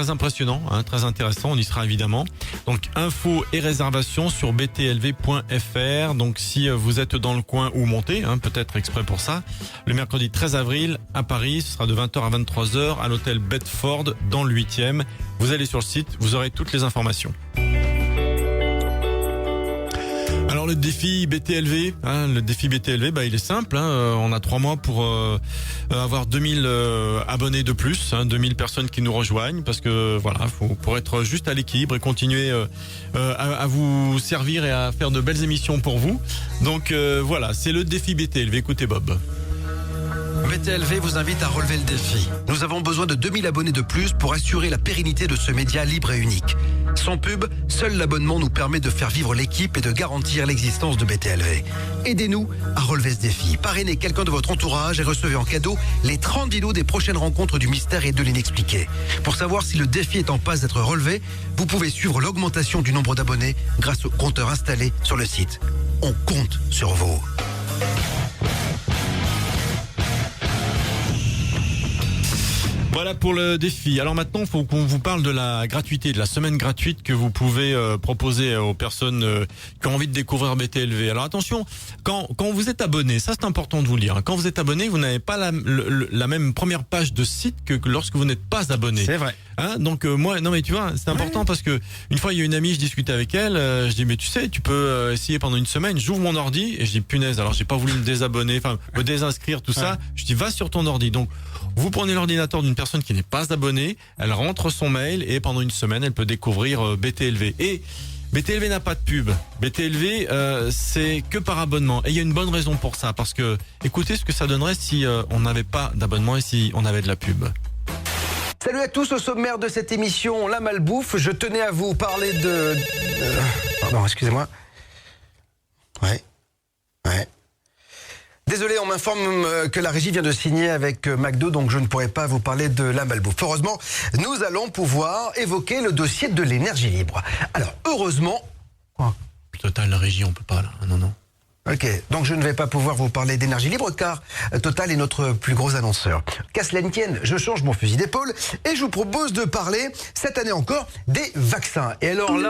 Speaker 2: impressionnant, très intéressant, on y sera évidemment. Donc infos et réservations sur btlv.fr. Donc si vous êtes dans le coin ou montez, peut-être exprès pour ça, le mercredi 13 avril à Paris, ce sera de 20h à 23h à l'hôtel Bedford dans le 8e. Vous allez sur le site, vous aurez toutes les informations. Alors le défi BTLV, il est simple. On a 3 mois pour avoir 2000 abonnés de plus, 2000 personnes qui nous rejoignent, parce que voilà, pour être juste à l'équilibre et continuer à vous servir et à faire de belles émissions pour vous. Donc voilà, c'est le défi BTLV. Écoutez Bob.
Speaker 3: BTLV vous invite à relever le défi. Nous avons besoin de 2000 abonnés de plus pour assurer la pérennité de ce média libre et unique. Sans pub, seul l'abonnement nous permet de faire vivre l'équipe et de garantir l'existence de BTLV. Aidez-nous à relever ce défi. Parrainez quelqu'un de votre entourage et recevez en cadeau les 30 vidéos des prochaines rencontres du mystère et de l'inexpliqué. Pour savoir si le défi est en passe d'être relevé, vous pouvez suivre l'augmentation du nombre d'abonnés grâce au compteur installé sur le site. On compte sur vous.
Speaker 2: Voilà pour le défi. Alors maintenant, il faut qu'on vous parle de la gratuité, de la semaine gratuite que vous pouvez proposer aux personnes qui ont envie de découvrir BTLV. Alors attention, quand vous êtes abonné, ça c'est important de vous le dire. Quand vous êtes abonné, vous n'avez pas la même première page de site que lorsque vous n'êtes pas abonné.
Speaker 6: C'est vrai.
Speaker 2: Donc moi, non mais tu vois, c'est important parce que une fois il y a une amie, je discutais avec elle, je dis mais tu sais, tu peux essayer pendant une semaine. J'ouvre mon ordi et je dis punaise. Alors j'ai pas voulu me désabonner, me désinscrire tout ça. Je dis va sur ton ordi. Donc vous prenez l'ordinateur d'une personne qui n'est pas abonnée, elle rentre son mail et pendant une semaine, elle peut découvrir BTLV. Et BTLV n'a pas de pub. BTLV, c'est que par abonnement. Et il y a une bonne raison pour ça, parce que écoutez ce que ça donnerait si on n'avait pas d'abonnement et si on avait de la pub.
Speaker 3: Salut à tous, au sommaire de cette émission La Malbouffe, je tenais à vous parler de... Pardon, excusez-moi. Ouais. Désolé, on m'informe que la régie vient de signer avec McDo, donc je ne pourrai pas vous parler de la malbouffe. Heureusement, nous allons pouvoir évoquer le dossier de l'énergie libre. Alors, heureusement... Quoi ?
Speaker 2: Total, la régie, on peut pas là. Non.
Speaker 3: Ok, donc je ne vais pas pouvoir vous parler d'énergie libre car Total est notre plus gros annonceur. Qu'à cela ne tienne, je change mon fusil d'épaule et je vous propose de parler, cette année encore, des vaccins. Et alors là...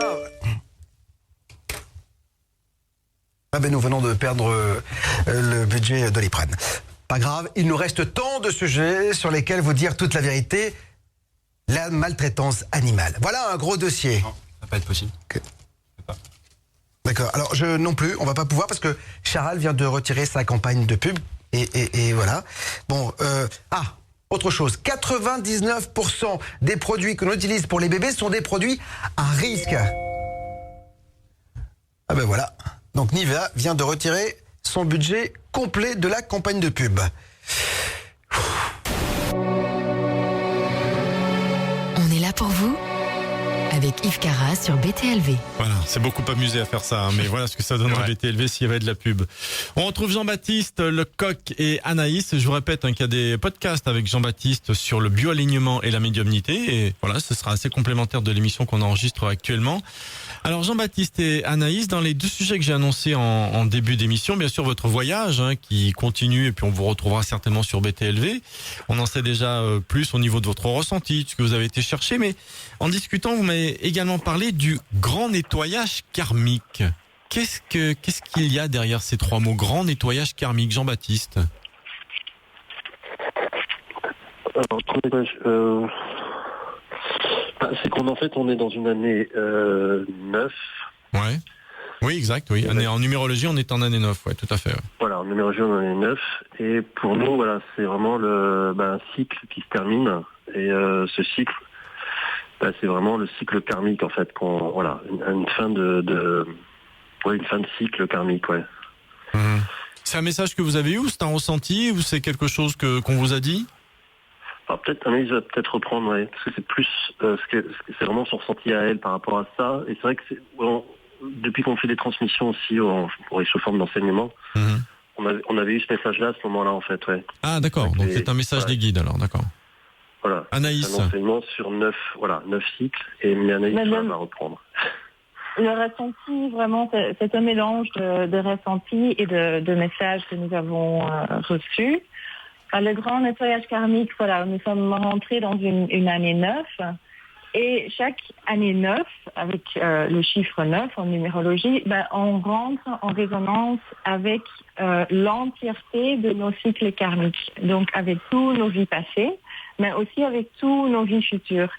Speaker 3: nous venons de perdre le budget de l'Iprane. Pas grave, il nous reste tant de sujets sur lesquels vous dire toute la vérité. La maltraitance animale. Voilà un gros dossier.
Speaker 6: Non, ça va pas être possible.
Speaker 3: Okay. D'accord, alors je non plus, on va pas pouvoir parce que Charal vient de retirer sa campagne de pub. Et voilà. Bon, autre chose, 99% des produits que l'on utilise pour les bébés sont des produits à risque. Ah ben voilà. Donc Nivea vient de retirer son budget complet de la campagne de pub.
Speaker 1: On est là pour vous avec Yves Carras sur BTLV.
Speaker 2: Voilà, c'est beaucoup amusé à faire ça, hein, mais voilà ce que ça donne en BTLV s'il y avait de la pub. On retrouve Jean-Baptiste, Lecoq et Anaïs. Je vous répète qu'il y a des podcasts avec Jean-Baptiste sur le bioalignement et la médiumnité. Et voilà, ce sera assez complémentaire de l'émission qu'on enregistre actuellement. Alors Jean-Baptiste et Anaïs, dans les deux sujets que j'ai annoncés en début d'émission, bien sûr votre voyage qui continue et puis on vous retrouvera certainement sur BTLV. On en sait déjà plus au niveau de votre ressenti, ce que vous avez été chercher, mais en discutant, vous m'avez également parlé du grand nettoyage karmique. Qu'est-ce qu'il y a derrière ces trois mots, grand nettoyage karmique, Jean-Baptiste?
Speaker 4: Alors, grand nettoyage, c'est qu'en fait, on est dans une année 9.
Speaker 2: Ouais. Oui, exact, oui. En numérologie, on est en année 9, ouais, tout à fait. Ouais.
Speaker 4: Voilà, en numérologie, on est en année 9. Et pour nous, voilà, c'est vraiment un cycle qui se termine. Et ce cycle, c'est vraiment le cycle karmique, en fait. Une fin une fin de cycle karmique, ouais.
Speaker 2: Mmh. C'est un message que vous avez eu ou c'est un ressenti ou c'est quelque chose qu'on vous a dit?
Speaker 4: Alors peut-être Anaïs va peut-être reprendre, ouais, parce que c'est plus c'est vraiment son ressenti à elle par rapport à ça. Et c'est vrai que depuis qu'on fait des transmissions aussi sous forme d'enseignement, on avait eu ce message-là à ce moment-là, en fait, ouais.
Speaker 2: Ah d'accord, donc c'est un message des guides alors, d'accord.
Speaker 4: Voilà.
Speaker 2: Anaïs.
Speaker 4: Un enseignement sur 9 cycles, et Anaïs va reprendre.
Speaker 5: Le ressenti, vraiment, c'est un mélange de ressenti et de messages que nous avons reçus. Le grand nettoyage karmique, voilà, nous sommes rentrés dans une année 9 et chaque année 9, avec le chiffre 9 en numérologie, on rentre en résonance avec l'entièreté de nos cycles karmiques, donc avec tous nos vies passées, mais aussi avec tous nos vies futures.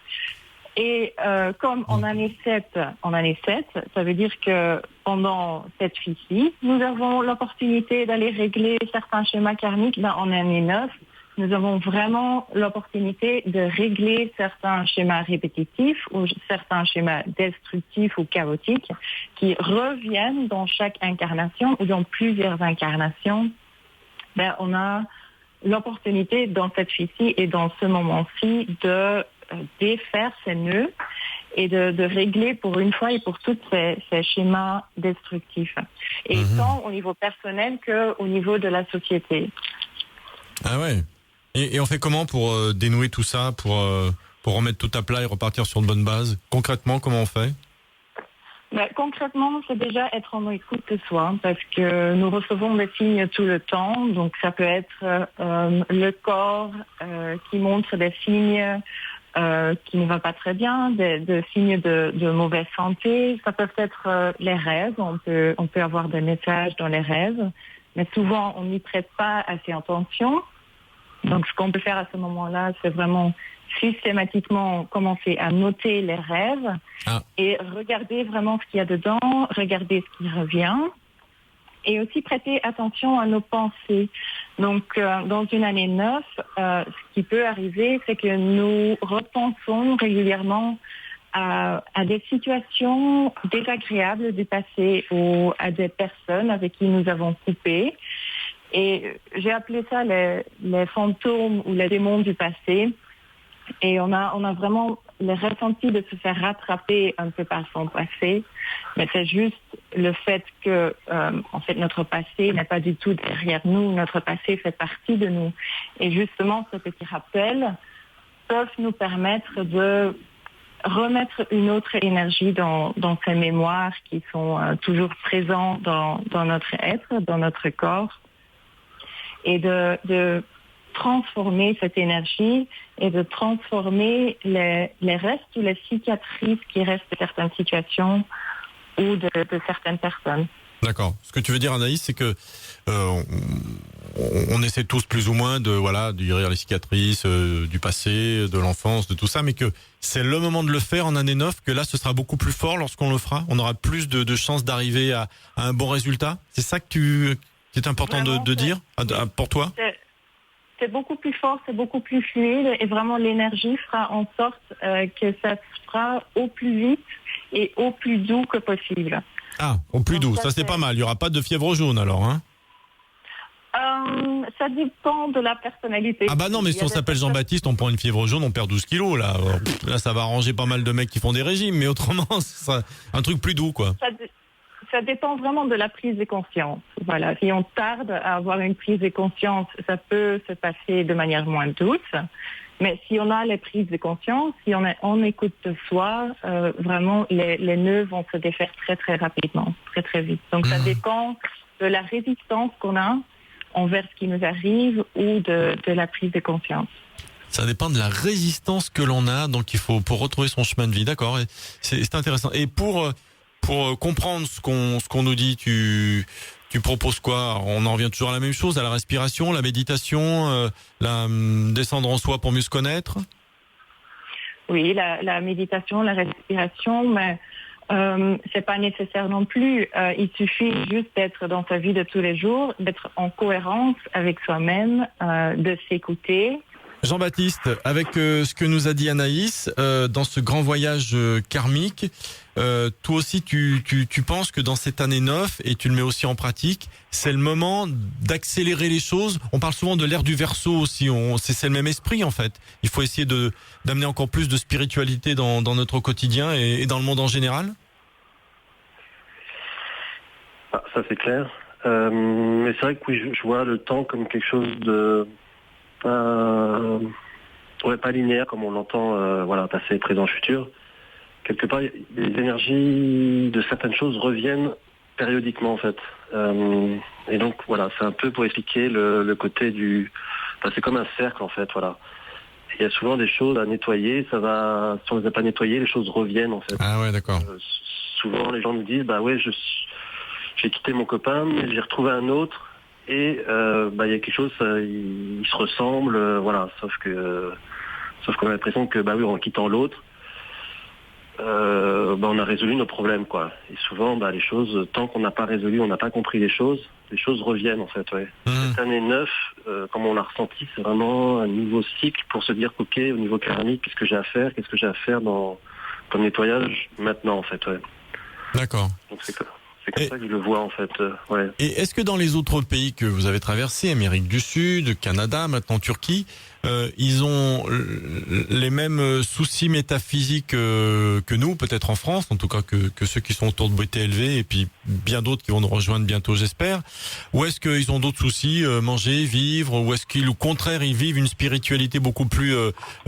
Speaker 5: Et comme en année 7, ça veut dire que pendant cette vie-ci, nous avons l'opportunité d'aller régler certains schémas karmiques. En année 9, nous avons vraiment l'opportunité de régler certains schémas répétitifs ou certains schémas destructifs ou chaotiques qui reviennent dans chaque incarnation ou dans plusieurs incarnations. On a l'opportunité dans cette vie-ci et dans ce moment-ci de défaire ces nœuds et de régler pour une fois et pour toutes ces schémas destructifs. Et tant au niveau personnel qu'au niveau de la société.
Speaker 2: Ah ouais. Et on fait comment pour dénouer tout ça, pour remettre tout à plat et repartir sur de bonnes bases? Concrètement, comment on fait?
Speaker 5: Concrètement, c'est déjà être en écoute de soi, parce que nous recevons des signes tout le temps. Donc ça peut être le corps qui montre des signes qui ne va pas très bien, des signes de mauvaise santé. Ça peut être les rêves. On peut avoir des messages dans les rêves, mais souvent on n'y prête pas assez attention. Donc ce qu'on peut faire à ce moment-là, c'est vraiment systématiquement commencer à noter les rêves et regarder vraiment ce qu'il y a dedans, regarder ce qui revient et aussi prêter attention à nos pensées. Donc dans une année 9, ce qui peut arriver, c'est que nous repensons régulièrement à des situations désagréables du passé ou à des personnes avec qui nous avons coupé. Et j'ai appelé ça les fantômes ou les démons du passé. Et on a vraiment le ressenti de se faire rattraper un peu par son passé. Mais c'est juste le fait que, en fait, notre passé n'est pas du tout derrière nous. Notre passé fait partie de nous. Et justement, ce petit rappel peuvent nous permettre de remettre une autre énergie dans ces mémoires qui sont toujours présents dans notre être, dans notre corps. Et de transformer cette énergie et de transformer les restes ou les cicatrices qui restent de certaines situations ou de certaines personnes.
Speaker 2: D'accord. Ce que tu veux dire, Anaïs, c'est que on essaie tous plus ou moins de guérir les cicatrices du passé, de l'enfance, de tout ça, mais que c'est le moment de le faire en année 9, que là ce sera beaucoup plus fort lorsqu'on le fera. On aura plus de chances d'arriver à un bon résultat. C'est ça qui est important vraiment, de dire pour toi?
Speaker 5: C'est beaucoup plus fort, c'est beaucoup plus fluide et vraiment l'énergie fera en sorte que ça se fera au plus vite et au plus doux que possible.
Speaker 2: Ah, au plus doux, ça c'est pas mal. Il n'y aura pas de fièvre jaune alors, hein?
Speaker 5: Ça dépend de la personnalité.
Speaker 2: Ah bah non, mais si on s'appelle Jean-Baptiste, on prend une fièvre jaune, on perd 12 kilos, là. Là, ça va arranger pas mal de mecs qui font des régimes, mais autrement, ce sera un truc plus doux, quoi.
Speaker 5: Ça dépend vraiment de la prise de conscience. Voilà, si on tarde à avoir une prise de conscience, ça peut se passer de manière moins douce. Mais si on a les prises de conscience, si on écoute de soi, vraiment, les nœuds vont se défaire très, très rapidement, très, très vite. Donc, ça dépend de la résistance qu'on a envers ce qui nous arrive ou de la prise de conscience.
Speaker 2: Ça dépend de la résistance que l'on a, donc il faut pour retrouver son chemin de vie, d'accord. C'est intéressant. Et pour comprendre ce qu'on nous dit, tu proposes quoi? On en revient toujours à la même chose, à la respiration, la méditation, descendre en soi pour mieux se connaître.
Speaker 5: Oui, la méditation, la respiration, mais c'est pas nécessaire non plus. Il suffit juste d'être dans sa vie de tous les jours, d'être en cohérence avec soi-même, de s'écouter.
Speaker 2: Jean-Baptiste, avec ce que nous a dit Anaïs, dans ce grand voyage karmique, toi aussi tu penses que dans cette année 9, et tu le mets aussi en pratique, c'est le moment d'accélérer les choses. On parle souvent de l'ère du Verseau aussi, c'est le même esprit en fait. Il faut essayer d'amener encore plus de spiritualité dans notre quotidien et dans le monde en général.
Speaker 4: Ah, ça c'est clair. Mais c'est vrai que oui, je vois le temps comme quelque chose de pas linéaire comme on l'entend, passé, présent, futur. Quelque part, les énergies de certaines choses reviennent périodiquement en fait. Et donc voilà, c'est un peu pour expliquer le côté c'est comme un cercle en fait, voilà. Il y a souvent des choses à nettoyer, si on les a pas nettoyées, les choses reviennent en fait.
Speaker 2: Ah ouais, d'accord.
Speaker 4: Souvent les gens me disent, j'ai quitté mon copain, mais j'ai retrouvé un autre. Et il y a quelque chose, ils se ressemblent, sauf qu'on a l'impression que en quittant l'autre, on a résolu nos problèmes, quoi. Et souvent, les choses, tant qu'on n'a pas résolu, on n'a pas compris les choses reviennent en fait. Ouais. Cette année 9, comme on l'a ressenti, c'est vraiment un nouveau cycle pour se dire, ok, au niveau karmique, qu'est-ce que j'ai à faire comme nettoyage maintenant en fait. Ouais.
Speaker 2: D'accord.
Speaker 4: Donc c'est comme ça que je le vois en fait. Ouais.
Speaker 2: Et est-ce que dans les autres pays que vous avez traversés, Amérique du Sud, Canada, maintenant Turquie, ils ont les mêmes soucis métaphysiques que nous, peut-être en France, en tout cas que ceux qui sont autour de BTLV et puis bien d'autres qui vont nous rejoindre bientôt, j'espère. Ou est-ce qu'ils ont d'autres soucis, manger, vivre, ou est-ce qu'ils, au contraire, ils vivent une spiritualité beaucoup plus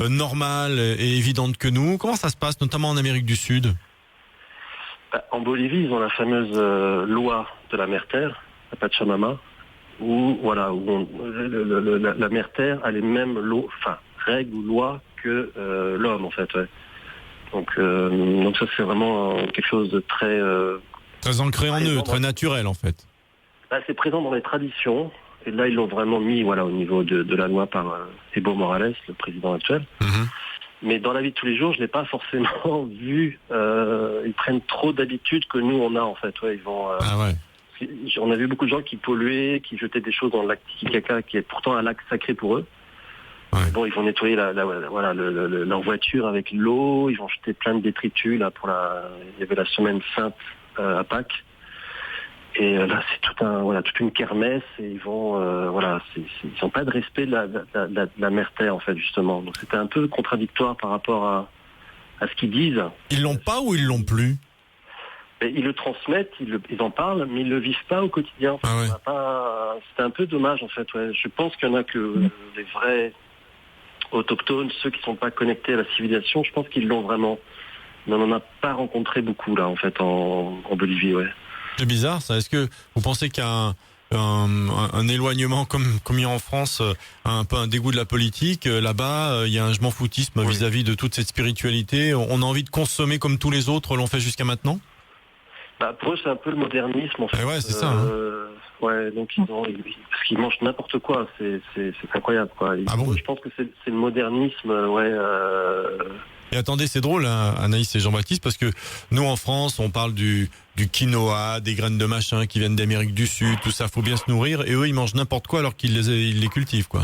Speaker 2: normale et évidente que nous? Comment ça se passe, notamment en Amérique du Sud?
Speaker 4: En Bolivie, ils ont la fameuse loi de la mère-terre, la Pachamama, où la mère-terre a les mêmes règles ou lois que l'homme, en fait. Ouais. Donc ça, c'est vraiment quelque chose de très...
Speaker 2: très ancré en eux, très naturel, en fait.
Speaker 4: C'est présent dans les traditions, et là, ils l'ont vraiment mis au niveau de la loi par Evo Morales, le président actuel. Mm-hmm. Mais dans la vie de tous les jours, je n'ai pas forcément vu. Ils prennent trop d'habitudes que nous, on a, en fait. Ouais, ils vont... On a vu beaucoup de gens qui polluaient, qui jetaient des choses dans le lac Titicaca, qui est pourtant un lac sacré pour eux. Ouais. Bon, ils vont nettoyer leur voiture avec l'eau, ils vont jeter plein de détritus. Là, il y avait la semaine sainte à Pâques. Et là, c'est toute une kermesse, et ils vont, ils n'ont pas de respect de la mère-terre, en fait, justement. Donc c'était un peu contradictoire par rapport à ce qu'ils disent.
Speaker 2: Ils l'ont pas ou ils l'ont plus?
Speaker 4: Et ils le transmettent, ils en parlent, mais ils le vivent pas au quotidien.
Speaker 2: Ah ouais.
Speaker 4: C'était un peu dommage, en fait. Ouais. Je pense qu'il y en a que les vrais autochtones, ceux qui sont pas connectés à la civilisation, je pense qu'ils l'ont vraiment. Mais on n'en a pas rencontré beaucoup, là, en fait, en Bolivie, ouais.
Speaker 2: C'est bizarre, ça. Est-ce que vous pensez qu'il y a un éloignement comme il y a en France, un peu un dégoût de la politique? Là-bas, il y a un je m'en foutisme vis-à-vis de toute cette spiritualité. On a envie de consommer comme tous les autres l'ont fait jusqu'à maintenant?
Speaker 4: Pour eux, c'est un peu le modernisme, en fait.
Speaker 2: Ouais, c'est ça. Hein.
Speaker 4: Donc parce qu'ils mangent n'importe quoi. C'est incroyable, quoi. Je pense que c'est le modernisme,
Speaker 2: Et attendez, c'est drôle, hein, Anaïs et Jean-Baptiste, parce que nous, en France, on parle du quinoa, des graines de machin qui viennent d'Amérique du Sud, tout ça, faut bien se nourrir, et eux, ils mangent n'importe quoi alors qu'ils les cultivent, quoi.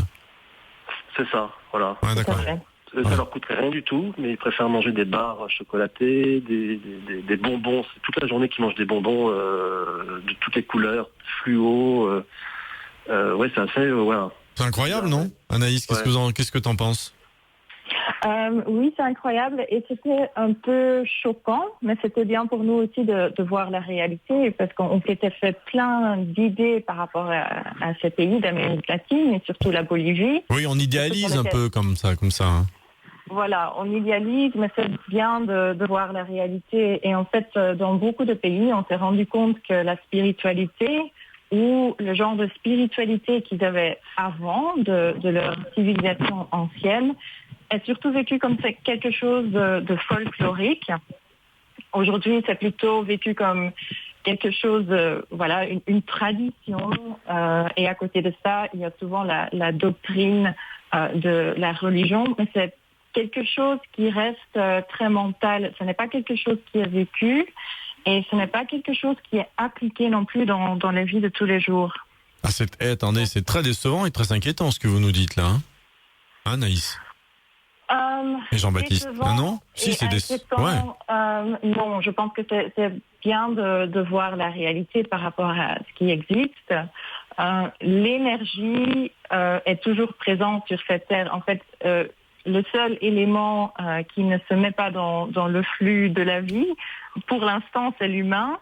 Speaker 4: C'est ça, voilà.
Speaker 2: Ouais, d'accord.
Speaker 4: Ça leur coûterait rien du tout, mais ils préfèrent manger des barres chocolatées, des bonbons. C'est toute la journée qu'ils mangent des bonbons de toutes les couleurs, fluo, Ouais, c'est assez, voilà.
Speaker 2: C'est incroyable, non, Anaïs? Qu'est-ce que t'en penses?
Speaker 5: Oui, c'est incroyable et c'était un peu choquant, mais c'était bien pour nous aussi de voir la réalité parce qu'on s'était fait plein d'idées par rapport à ces pays d'Amérique latine et surtout la Bolivie.
Speaker 2: Oui, on idéalise un peu comme ça. Hein.
Speaker 5: Voilà, on idéalise, mais c'est bien de voir la réalité. Et en fait, dans beaucoup de pays, on s'est rendu compte que la spiritualité ou le genre de spiritualité qu'ils avaient avant de leur civilisation ancienne est surtout vécu comme quelque chose de folklorique. Aujourd'hui, c'est plutôt vécu comme quelque chose, une tradition. Et à côté de ça, il y a souvent la doctrine de la religion, mais c'est quelque chose qui reste très mental. Ce n'est pas quelque chose qui est vécu et ce n'est pas quelque chose qui est appliqué non plus dans la vie de tous les jours.
Speaker 2: Attendez, c'est très décevant et très inquiétant ce que vous nous dites là. Hein, Naïs? Et Jean-Baptiste? Non? Si, c'est
Speaker 5: décevant. Non, je pense que c'est bien de voir la réalité par rapport à ce qui existe. L'énergie est toujours présente sur cette terre. En fait, le seul élément qui ne se met pas dans le flux de la vie, pour l'instant, c'est l'humain.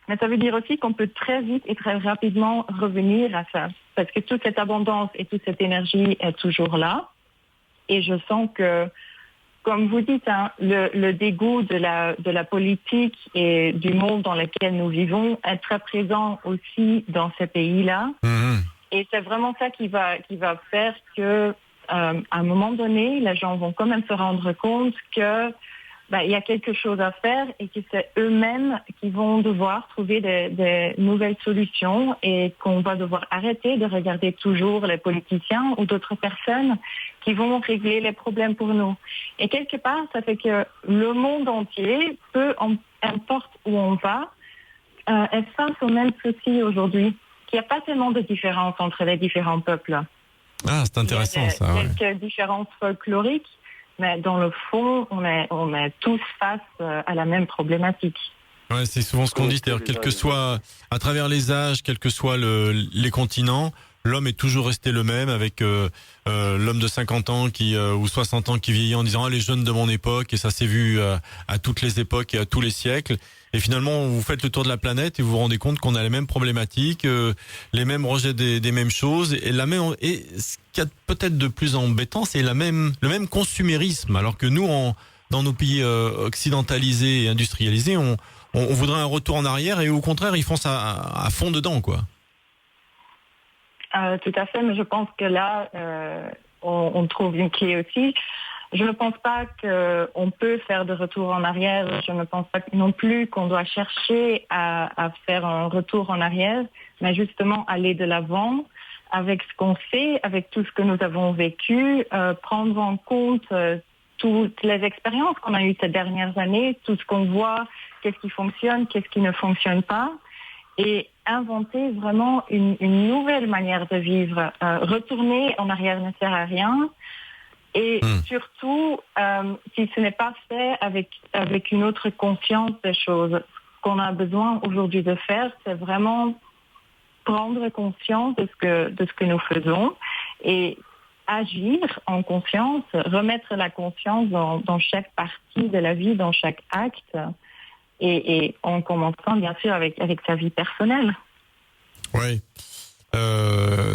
Speaker 5: Mais ça veut dire aussi qu'on peut très vite et très rapidement revenir à ça. Parce que toute cette abondance et toute cette énergie est toujours là. Et je sens que, comme vous dites, le dégoût de la politique et du monde dans lequel nous vivons est très présent aussi dans ces pays-là. Mmh. Et c'est vraiment ça qui va faire que, à un moment donné, les gens vont quand même se rendre compte que il y a quelque chose à faire et que c'est eux-mêmes qui vont devoir trouver des nouvelles solutions et qu'on va devoir arrêter de regarder toujours les politiciens ou d'autres personnes qui vont régler les problèmes pour nous. Et quelque part, ça fait que le monde entier importe où on va, est face aux mêmes soucis aujourd'hui. Il n'y a pas tellement de différence entre les différents peuples.
Speaker 2: Ah, c'est intéressant ça.
Speaker 5: Il y a quelques différences folkloriques, mais dans le fond, on est tous face à la même problématique.
Speaker 2: Ouais, c'est souvent ce qu'on dit, c'est-à-dire quel que soit, à travers les âges, quels que soient les continents, l'homme est toujours resté le même, avec l'homme de 50 ans ou 60 ans qui vieillit en disant les jeunes de mon époque, et ça s'est vu à toutes les époques et à tous les siècles. Et finalement, vous faites le tour de la planète et vous vous rendez compte qu'on a les mêmes problématiques, les mêmes rejets des mêmes choses, et ce qu'il y a peut-être de plus embêtant, c'est le même consumérisme, alors que nous, dans nos pays occidentalisés et industrialisés, on voudrait un retour en arrière, et au contraire, ils font ça à fond dedans, quoi.
Speaker 5: Tout à fait, mais je pense que là, on trouve une clé aussi. Je ne pense pas qu'on peut faire de retour en arrière. Je ne pense pas non plus qu'on doit chercher à faire un retour en arrière, mais justement aller de l'avant avec ce qu'on sait, avec tout ce que nous avons vécu, prendre en compte toutes les expériences qu'on a eues ces dernières années, tout ce qu'on voit, qu'est-ce qui fonctionne, qu'est-ce qui ne fonctionne pas, et inventer vraiment une nouvelle manière de vivre. Retourner en arrière ne sert à rien. Et surtout, si ce n'est pas fait avec une autre conscience des choses, ce qu'on a besoin aujourd'hui de faire, c'est vraiment prendre conscience de ce que nous faisons et agir en conscience, remettre la conscience dans chaque partie de la vie, dans chaque acte, et en commençant bien sûr avec sa vie personnelle.
Speaker 2: Oui.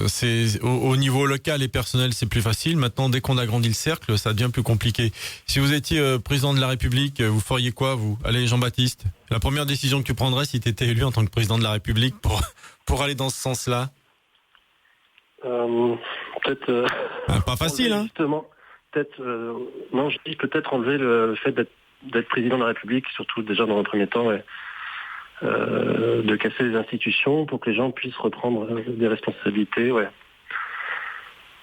Speaker 2: C'est au niveau local et personnel, c'est plus facile. Maintenant, dès qu'on agrandit le cercle, ça devient plus compliqué. Si vous étiez président de la République, vous feriez quoi, vous? Allez, Jean-Baptiste, la première décision que tu prendrais si tu étais élu en tant que président de la République pour aller dans ce sens-là?
Speaker 4: Peut-être.
Speaker 2: Pas facile, hein?
Speaker 4: Justement, peut-être. Non, je dis peut-être enlever le fait d'être président de la République, surtout déjà dans un premier temps. Ouais. De casser les institutions pour que les gens puissent reprendre des responsabilités, ouais.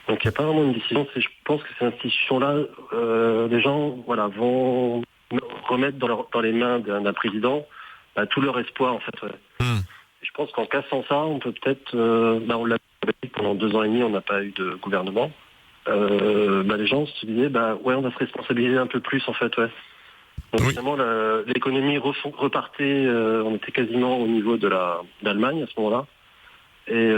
Speaker 4: Donc il n'y a pas vraiment une décision. Je pense que ces institutions-là, les gens, vont remettre dans les mains d'un président tout leur espoir, en fait. Ouais. Et je pense qu'en cassant ça, on peut peut-être, on l'a fait pendant 2 ans et demi, on n'a pas eu de gouvernement. Les gens se disaient, on va se responsabiliser un peu plus, en fait, ouais. Donc évidemment, l'économie repartait, on était quasiment au niveau de l'Allemagne à ce moment-là. Et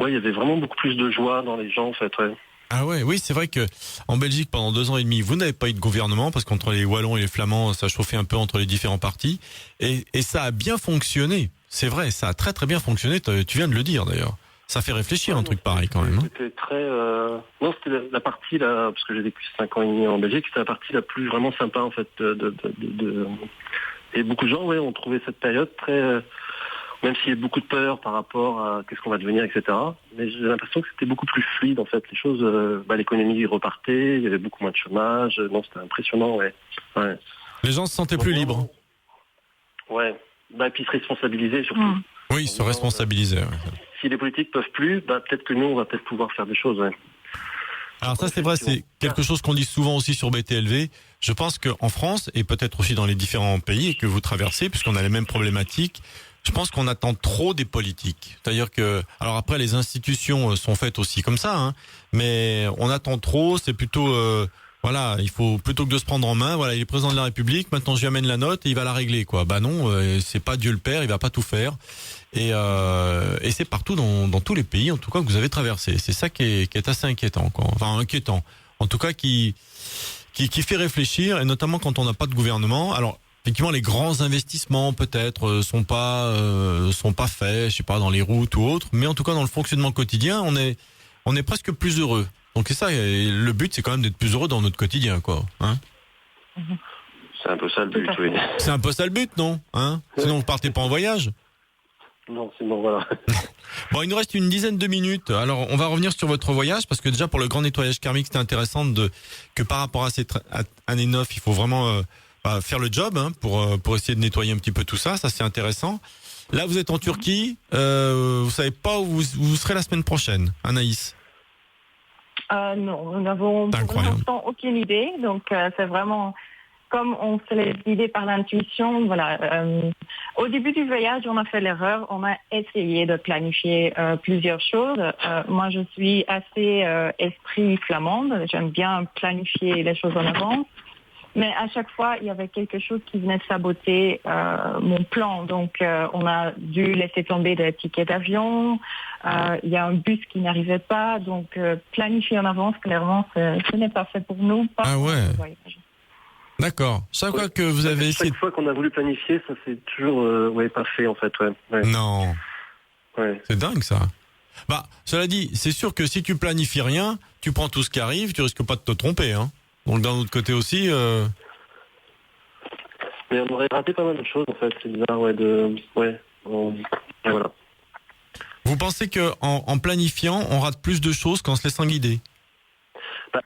Speaker 4: il y avait vraiment beaucoup plus de joie dans les gens, en fait. Ouais.
Speaker 2: Ah ouais, oui, c'est vrai que en Belgique, pendant 2 ans et demi, vous n'avez pas eu de gouvernement parce qu'entre les Wallons et les Flamands, ça chauffait un peu entre les différents partis. Et ça a bien fonctionné. C'est vrai, ça a très très bien fonctionné. Tu viens de le dire d'ailleurs. Ça fait réfléchir un truc pareil quand même. Hein.
Speaker 4: C'était très... Non, c'était la partie, là, parce que j'ai vécu 5 ans et demi en Belgique, c'était la partie la plus vraiment sympa, en fait. Et beaucoup de gens, ont trouvé cette période très... Même s'il y a beaucoup de peur par rapport à qu'est-ce qu'on va devenir, etc. Mais j'ai l'impression que c'était beaucoup plus fluide, en fait. Les choses, l'économie repartait, il y avait beaucoup moins de chômage. Non, c'était impressionnant, ouais.
Speaker 2: Les gens se sentaient plus libres.
Speaker 4: Ouais. Et puis se responsabiliser, surtout.
Speaker 2: Oui, se responsabiliser. Ouais.
Speaker 4: Si les politiques peuvent plus, peut-être que nous, on va peut-être pouvoir faire des choses, ouais.
Speaker 2: Alors ça, c'est vrai, c'est quelque chose qu'on dit souvent aussi sur BTLV. Je pense qu'en France, et peut-être aussi dans les différents pays que vous traversez, puisqu'on a les mêmes problématiques, je pense qu'on attend trop des politiques. C'est-à-dire que, alors après, les institutions sont faites aussi comme ça, hein, mais on attend trop. C'est plutôt, il faut plutôt que de se prendre en main. Voilà, il est président de la République. Maintenant, je lui amène la note et il va la régler, quoi. Bah non, c'est pas Dieu le Père. Il va pas tout faire. Et c'est partout dans tous les pays, en tout cas, que vous avez traversé. C'est ça qui est assez inquiétant, quoi. Enfin, inquiétant. En tout cas, qui fait réfléchir, et notamment quand on n'a pas de gouvernement. Alors, effectivement, les grands investissements peut-être sont pas faits, je sais pas, dans les routes ou autres, mais en tout cas dans le fonctionnement quotidien, on est presque plus heureux. Donc c'est ça, et le but c'est quand même d'être plus heureux dans notre quotidien, quoi. Hein?
Speaker 4: C'est un peu ça le but, oui.
Speaker 2: C'est un peu ça le but, non? Hein? Sinon vous partez pas en voyage?
Speaker 4: Non, sinon voilà.
Speaker 2: Bon, il nous reste une dizaine de minutes. Alors, on va revenir sur votre voyage parce que déjà pour le grand nettoyage thermique, c'était intéressant que par rapport à cette année 9, il faut vraiment faire le job pour essayer de nettoyer un petit peu tout ça. Ça, c'est intéressant. Là, vous êtes en Turquie. Vous savez pas où vous serez la semaine prochaine, Anaïs?
Speaker 5: Non, nous n'avons pour l'instant aucune idée. Donc, c'est vraiment... Comme on se laisse guider par l'intuition, voilà. Au début du voyage, on a fait l'erreur. On a essayé de planifier plusieurs choses. Moi, je suis assez esprit flamande. J'aime bien planifier les choses en avance. Mais à chaque fois, il y avait quelque chose qui venait saboter mon plan. Donc, on a dû laisser tomber des tickets d'avion. Il y a un bus qui n'arrivait pas. Donc, planifier en avance, clairement, ce n'est pas fait pour nous.
Speaker 2: Ah ouais. D'accord. Chaque fois que vous avez essayé...
Speaker 4: Chaque fois qu'on a voulu planifier, ça c'est toujours pas fait en fait. Ouais.
Speaker 2: Non.
Speaker 4: Ouais.
Speaker 2: C'est dingue ça. Bah, cela dit, c'est sûr que si tu planifies rien, tu prends tout ce qui arrive, tu risques pas de te tromper. Hein. Donc d'un autre côté aussi...
Speaker 4: Mais on aurait raté pas mal de choses en fait. C'est bizarre, voilà.
Speaker 2: Vous pensez qu'en planifiant, on rate plus de choses qu'en se laissant guider?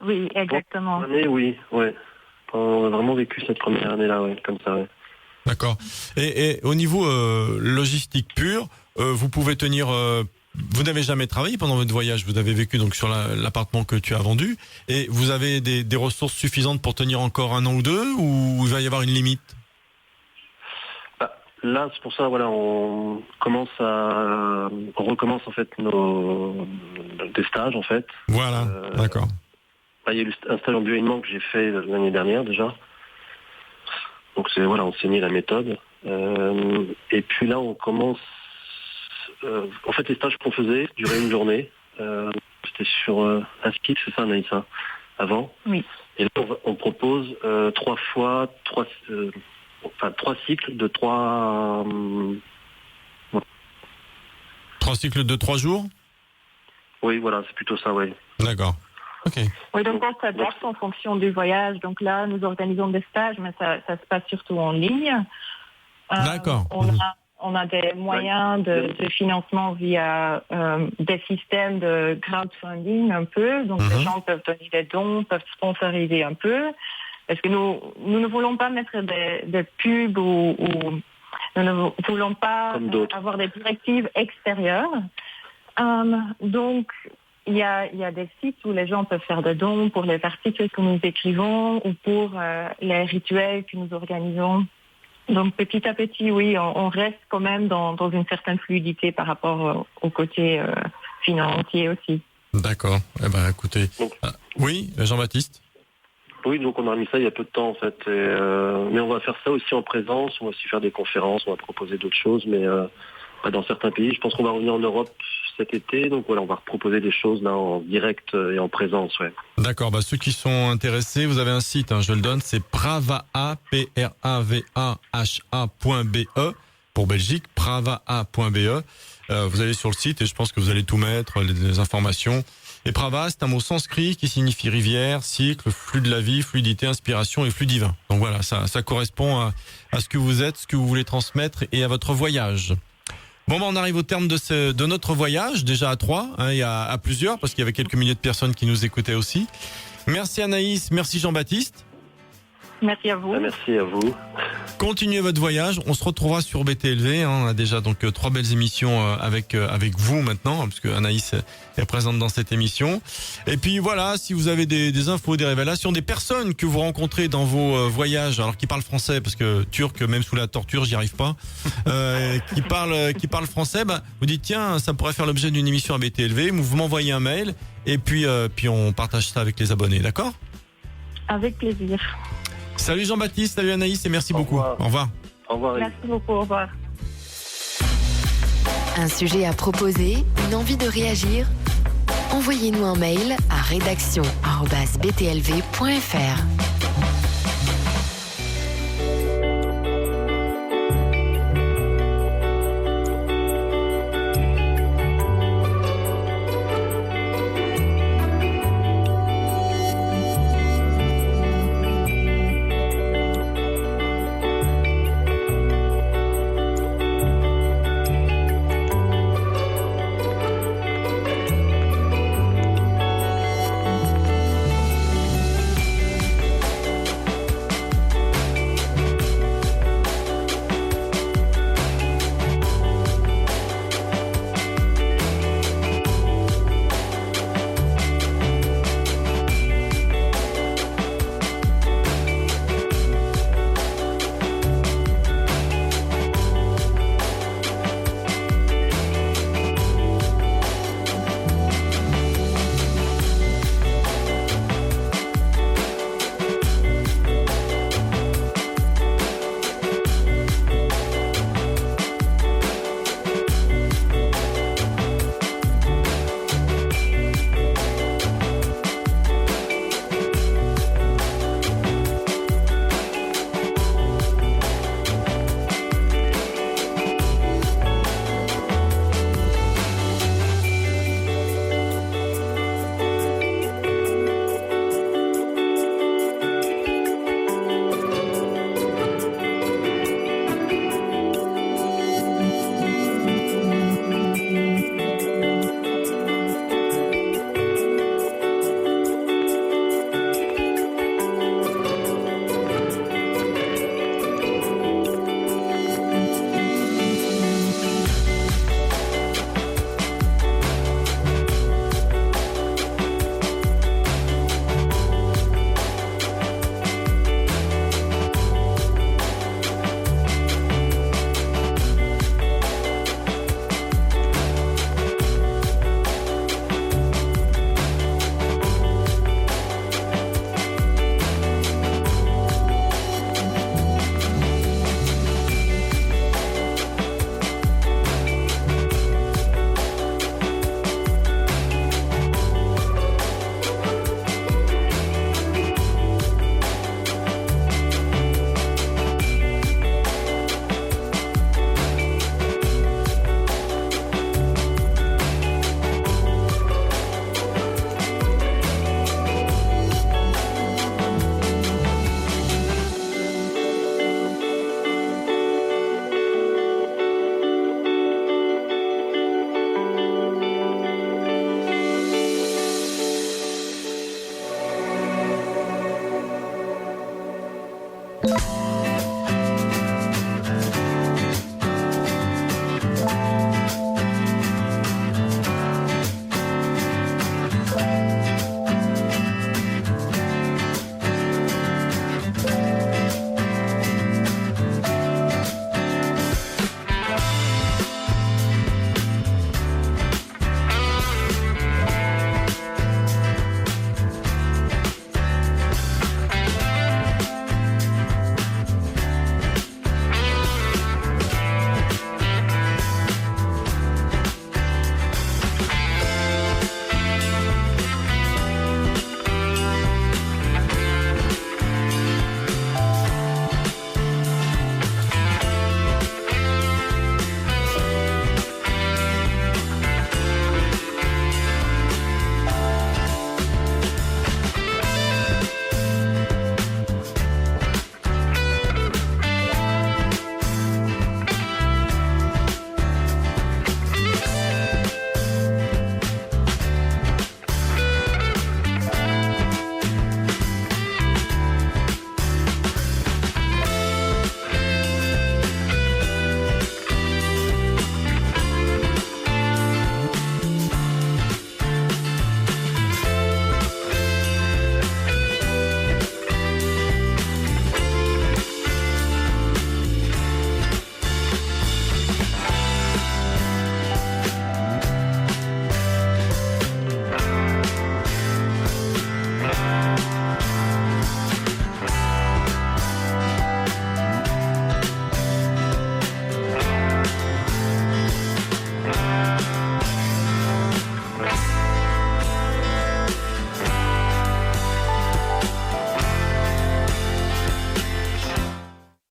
Speaker 5: Oui, exactement.
Speaker 4: Oui. On a vraiment vécu cette première année-là, comme ça. Ouais.
Speaker 2: D'accord. Et au niveau logistique pure, vous pouvez tenir... vous n'avez jamais travaillé pendant votre voyage, vous avez vécu donc sur l'appartement que tu as vendu, et vous avez des ressources suffisantes pour tenir encore 1 an ou 2, ou il va y avoir une limite?
Speaker 4: Là, c'est pour ça, on recommence en fait des stages en fait.
Speaker 2: Voilà, d'accord.
Speaker 4: Il y a eu un stage en bioaliments que j'ai fait l'année dernière déjà. Donc enseigner la méthode. Et puis là, on commence... en fait, les stages qu'on faisait duraient une journée. C'était sur Aspik, c'est ça, Anaïssa, avant.
Speaker 5: Oui.
Speaker 4: Et là, on propose 3 cycles de 3...
Speaker 2: 3 cycles de 3 jours?
Speaker 4: Oui, voilà, c'est plutôt ça, oui.
Speaker 2: D'accord. Okay.
Speaker 5: Oui, donc on s'adapte en fonction du voyage. Donc là, nous organisons des stages, mais ça se passe surtout en ligne.
Speaker 2: D'accord.
Speaker 5: On a des moyens de financement via des systèmes de crowdfunding un peu. Donc les gens peuvent donner des dons, peuvent sponsoriser un peu. Parce que nous ne voulons pas mettre des pubs ou nous ne voulons pas avoir des directives extérieures. Donc, il y a des sites où les gens peuvent faire des dons pour les articles que nous écrivons ou pour les rituels que nous organisons. Donc petit à petit, oui, on reste quand même dans une certaine fluidité par rapport au côté financier aussi.
Speaker 2: D'accord. Eh ben, écoutez. Oui, Jean-Baptiste.
Speaker 4: Oui, donc on a remis ça il y a peu de temps en fait. Mais on va faire ça aussi en présence, on va aussi faire des conférences, on va proposer d'autres choses, mais dans certains pays. Je pense qu'on va revenir en Europe cet été, donc voilà, on va proposer des choses là en direct et en présence. Ouais.
Speaker 2: D'accord, ceux qui sont intéressés, vous avez un site, je le donne, c'est pravaha, pravaha.be pour Belgique, pravaha.be. Vous allez sur le site et je pense que vous allez tout mettre, les informations. Et Prava, c'est un mot sanskrit qui signifie rivière, cycle, flux de la vie, fluidité, inspiration et flux divin. Donc voilà, ça correspond à ce que vous êtes, ce que vous voulez transmettre et à votre voyage. Bon, on arrive au terme de notre voyage, déjà à 3, et à plusieurs, parce qu'il y avait quelques milliers de personnes qui nous écoutaient aussi. Merci Anaïs, merci Jean-Baptiste.
Speaker 5: Merci à vous.
Speaker 4: Merci à vous.
Speaker 2: Continuez votre voyage. On se retrouvera sur BTLV. On a déjà donc 3 belles émissions avec vous maintenant, puisque Anaïs est présente dans cette émission. Et puis voilà, si vous avez des infos, des révélations, des personnes que vous rencontrez dans vos voyages, alors qui parlent français, parce que turc, même sous la torture, j'y arrive pas, qui parlent français, vous dites tiens, ça pourrait faire l'objet d'une émission à BTLV. Vous m'envoyez un mail et puis on partage ça avec les abonnés, d'accord ?
Speaker 5: Avec plaisir.
Speaker 2: Salut Jean-Baptiste, salut Anaïs et merci beaucoup. Au revoir.
Speaker 4: Au revoir.
Speaker 5: Merci beaucoup, au revoir.
Speaker 1: Un sujet à proposer, une envie de réagir ? Envoyez-nous un mail à rédaction@btlv.fr.